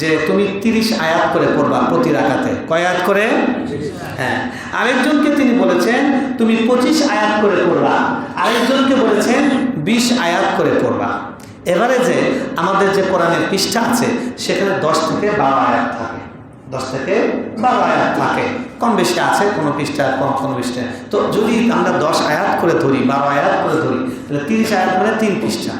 যে তুমি 30 আয়াত করে পড়বা প্রতি রাকাতে। কয় আয়াত করে? হ্যাঁ। আরেকজনকে তিনি বলেছেন তুমি 25 আয়াত করে পড়বা, আরেকজনকে বলেছেন 20 আয়াত করে পড়বা। এবারে যে আমাদের যে কোরআনের পৃষ্ঠা আছে সেখানে 10 থেকে 12 আয়াত থাকে, 10 থেকে 12 আয়াত থাকে, কম বেশি আছে, কোনো পৃষ্ঠা কম কোনো পৃষ্ঠা। তো যদি আমরা 10 আয়াত করে ধরি, 12 আয়াত করে ধরি, তাহলে 30 আয়াত মানে 3 পৃষ্ঠা।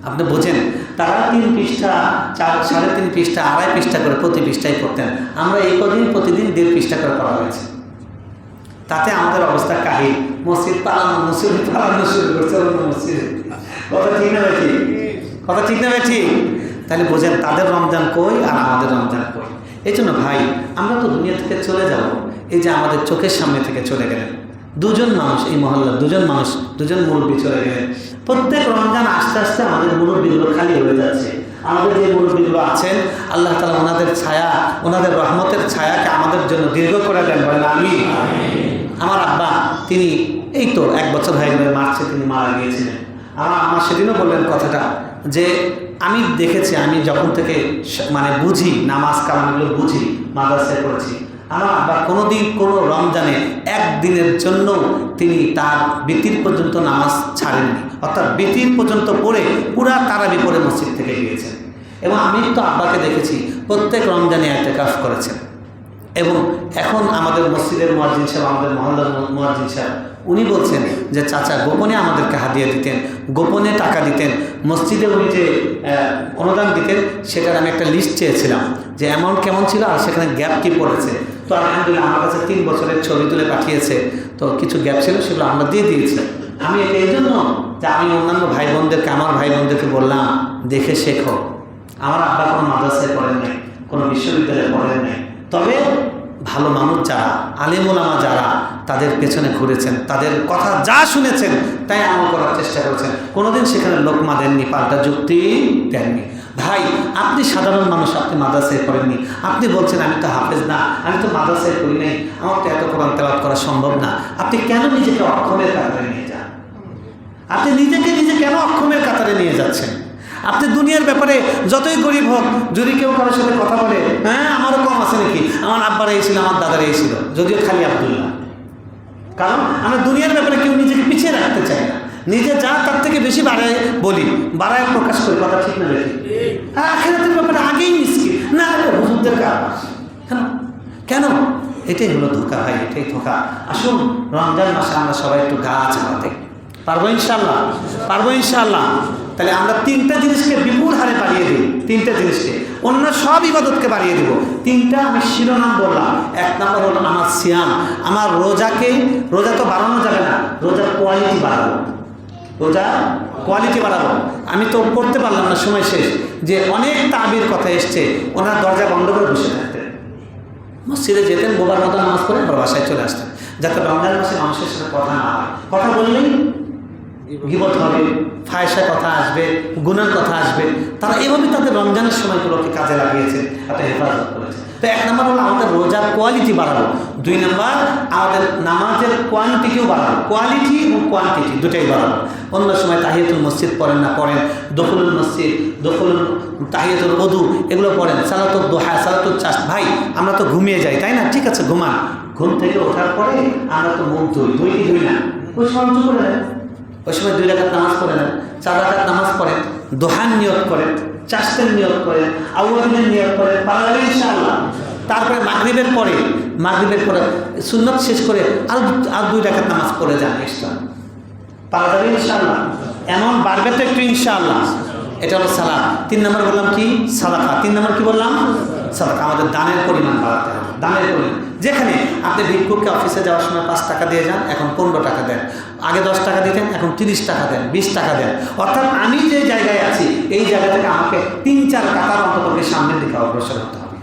আপনি বোঝেন, তারা 3 পৃষ্ঠা 3.5 পৃষ্ঠা 2.5 পৃষ্ঠা করে প্রতি পৃষ্ঠায় পড়তেন। আমরা এই কদিন প্রতিদিন 1.5 পৃষ্ঠা করে পড়া হয়েছে, তাতে আমাদের অবস্থা কাহিল। মসজিদ পালানো শুরু করছে মসজিদে। কথা ঠিক না ঠিক? কথা ঠিক না ঠিক? তাহলে বোঝেন তাদের রমজান কই আর আমাদের রমজান কই। এই জন্য ভাই, আমরা তো দুনিয়া থেকে চলে যাব, এই যে আমাদের চোখের সামনে থেকে চলে গেলেন 2 জন মানুষ, এই মহল্লার 2 জন মানুষ, 2 জন মুরব্বী চলে গেলেন। প্রত্যেক রমজান আস্তে আস্তে আমাদের মুরব্বীগুলো খালি হয়ে যাচ্ছে। আমাদের যে মুরব্বীগুলো আছেন, আল্লাহ তাআলা ওনাদের ছায়া, ওনাদের রহমতের ছায়াকে আমাদের জন্য দীর্ঘ করে দেন, বলেন আমিন। আমার আব্বা তিনি এই তো 1 বছর হয়ে গেল, মার্চে তিনি মারা গিয়েছিলেন। আমার আম্মা সেদিনও বললেন কথাটা, যে আমি দেখেছি, আমি যখন থেকে মানে বুঝি, নামাজ কালামগুলো বুঝি, মাদ্রাসায় পড়েছি, আমার আব্বা কোনোদিন কোনো রমজানে 1 দিনের জন্য তিনি তার বিতির পর্যন্ত নামাজ ছাড়েননি, অর্থাৎ বিতির পর্যন্ত পড়ে পুরা তারাবি পড়ে মসজিদ থেকে গিয়েছেন। এবং আমি তো আব্বাকে দেখেছি প্রত্যেক রমজানে ইতিকাফ করেছেন। এবং এখন আমাদের মসজিদের মুয়াজ্জিন সাহেব, আমাদের মহল্লার মুয়াজ্জিন সাহেব, উনি বলছেন যে চাচা গোপনে আমাদেরকে হাদিয়া দিতেন, গোপনে টাকা দিতেন, মসজিদে উনি যে অনুদান দিতেন সেটার আমি একটা লিস্ট চেয়েছিলাম যে অ্যামাউন্ট কেমন ছিল আর সেখানে গ্যাপ কী পড়েছে। তো আলহামদুলিল্লাহ আমার কাছে 3 বছরের ছবি তুলে পাঠিয়েছে, তো কিছু গ্যাপ ছিল সেগুলো আমরা দিয়ে দিয়েছি। আমি এটা এই জন্য যে আমি অন্যান্য ভাই বোনদেরকে, আমার ভাই বোনদেরকে বললাম দেখে শেখো। আমার আব্বা কোনো মাদ্রাসায় পড়েন নাই, কোনো বিশ্ববিদ্যালয়ে পড়েন নাই, তবে ভালো মানুষ যারা, আলেম ওলামা যারা, তাদের পেছনে ঘুরেছেন, তাদের কথা যা শুনেছেন তাই আমল করার চেষ্টা করেছেন, কোনোদিন সেখানে লোকমা দেননি, পাল্টা যুক্তি দেননি। ভাই আপনি সাধারণ মানুষ, আপনি মাদ্রাসায় পড়েননি, আপনি বলছেন আমি তো হাফেজ না, আমি তো মাদ্রাসায় পড়ি নাই, আমার তো এত কোরআন তেলাওয়াত করা সম্ভব না। আপনি কেন নিজেকে অক্ষমের কাতারে নিয়ে যান? আপনি নিজে কেন অক্ষমের কাতারে নিয়ে যাচ্ছেন? আপনি দুনিয়ার ব্যাপারে যতই গরিব হোক, যদি কেউ কারোর সাথে কথা বলে, হ্যাঁ আমারও কম আছে নাকি, আমার আব্বার এই ছিল, আমার দাদার এই ছিল, যদিও খালি আব্দুল্লাহ। কারণ আমরা দুনিয়ার ব্যাপারে কেউ নিজেকে পিছিয়ে রাখতে চাই না, নিজে যা তার থেকে বেশি বাড়ায় বলি, বাড়ায় প্রকাশ করি, কথা ঠিক না বেশি। আর আখিরাতের ব্যাপারে আগেই মিসকি না, হুজুরদের কাজ কেন? এটাই হলো ধোকা ভাই, এটাই ধোকা। আসুন রমজান মাসে আমরা সবাই একটু গাছ হারাতে পারবো ইনশাল্লাহ, পারবো ইনশাল্লাহ। তাহলে আমরা 3টা জিনিসকে বিপুল হারে বাড়িয়ে দিই, 3টা জিনিসকে, অন্য সব ইবাদতকে বাড়িয়ে দিব। 3টা আমি শিরোনাম বললাম। 1 নম্বর হলো আমার সিয়াম, আমার রোজাকে, রোজা তো বাড়ানো যাবে না, রোজার কোয়ালিটি বাড়াবো, রোজার কোয়ালিটি বাড়াবো। আমি তো পড়তে পারলাম না, সময় শেষ, যে অনেক তাবির কথা এসছে, ওনার দরজা বন্ধ করে বসে থাকতেন, মসজিদে যেতেন, বোবার মতো নামাজ পড়ে আবার বাসায় চলে আসতেন, যাতে রমজান মাসে মানুষের সাথে কথা না হয়। কথা বললেই গীবত হবে, ফায়সা কথা আসবে, গুনার কথা আসবে। তারা এভাবে তাদের রমজানের সময়গুলোকে কাজে লাগিয়েছে, একটা হেফাজত করেছে। তো 1 নম্বর হলো আমাদের রোজার কোয়ালিটি বাড়াবো। 2 নম্বর আমাদের নামাজের কোয়ান্টিটিও বাড়াবো, কোয়ালিটি এবং কোয়ান্টিটি দুটাই বাড়াবো। অন্য সময় তাহিয়াতুল মসজিদ পড়েন না, পড়েন দখলুল মসজিদ, দখলুল তাহিয়াতুল ওযু, এগুলো পড়েন, সালাতুদ দুহা, সালাতুল চাষ। ভাই আমরা তো ঘুমিয়ে যাই, তাই না? ঠিক আছে, ঘুমান। ঘুম থেকে ওঠার পরে আমরা তো মুখ ধুই কি ধুই না? ওই সময় উঁচু করে নেন, ওই সময় 2 রাকাত নামাজ পড়ে নেন, 4 রাকাত নামাজ পড়েন, দোহান নিয়ত করেন, চাষতের নিয়ত করেন, আউয়াবিনের নিয়ত করেন, পারবেন ইনশাআল্লাহ। তারপরে মাগরিবের পরে সুন্নত শেষ করে আর 2 রাকাত নামাজ পড়ে যান, এক্সট্রা পারা যাবে ইনশাআল্লাহ। এমন বাড়বে তো একটু ইনশাআল্লাহ। এটা হলো সালাত। 3 নম্বর বললাম কি? সাদাকা। 3 নম্বর কি বললাম? সাদাকা। আমাদের দানের পরিমাণ বাড়াতে হবে, দানের পরিমাণ। যেখানে আপনি ভিক্ষুককে অফিসে যাওয়ার সময় 5 টাকা দিয়ে যান, এখন 15 টাকা দেন, আগে 10 টাকা দিতেন, এখন 30 টাকা দেন, 20 টাকা দেন। অর্থাৎ আমি যে জায়গায় আছি এই জায়গা থেকে আমাকে 3-4 কাতার অন্তত সামনের দিকে অগ্রসর হতে হবে।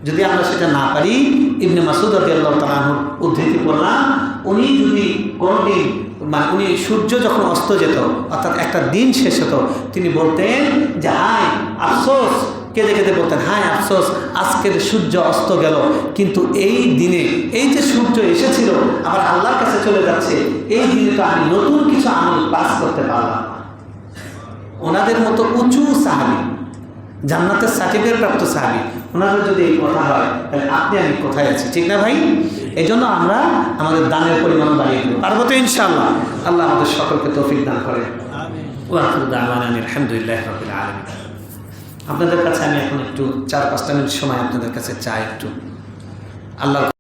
যদি আমরা সেটা না পারি, ইবনে মাসউদ রাদিয়াল্লাহু তাআলা আনহু উদ্ধৃতি করলাম, উনি যদি কোনোদিন উনি সূর্য যখন অস্ত যেত, অর্থাৎ একটা দিন শেষ হতো, তিনি বলতেন যে হায় আফসোস, কেঁদে কেঁদে বলতেন হায় আফসোস, আজকের সূর্য অস্ত গেল, কিন্তু এই দিনে এই যে সূর্য এসেছিল আবার আল্লাহর কাছে চলে যাচ্ছে, এই দিনে তো আমি নতুন কিছু আমল পাস করতে পারলাম না। ওনাদের মতো উঁচু সাহাবী, জান্নাতের সার্টিফিকেট প্রাপ্ত সাহাবী, ওনাদের যদি এই কথা হয় তাহলে আপনি আমি কোথায় আছি, ঠিক না ভাই? এই জন্য আমরা আমাদের দানের পরিমাণ বাড়িয়ে দেবো, পারবো তো ইনশাআল্লাহ। আল্লাহ আমাদের সকলকে তৌফিক দান করেন। ওয়া আখিরু দাওয়ানা আলহামদুলিল্লাহি রাব্বিল আলামিন। আপনাদের কাছে আমি এখন একটু 4-5টা মিনিট সময় আপনাদের কাছে চাই, একটু আল্লাহ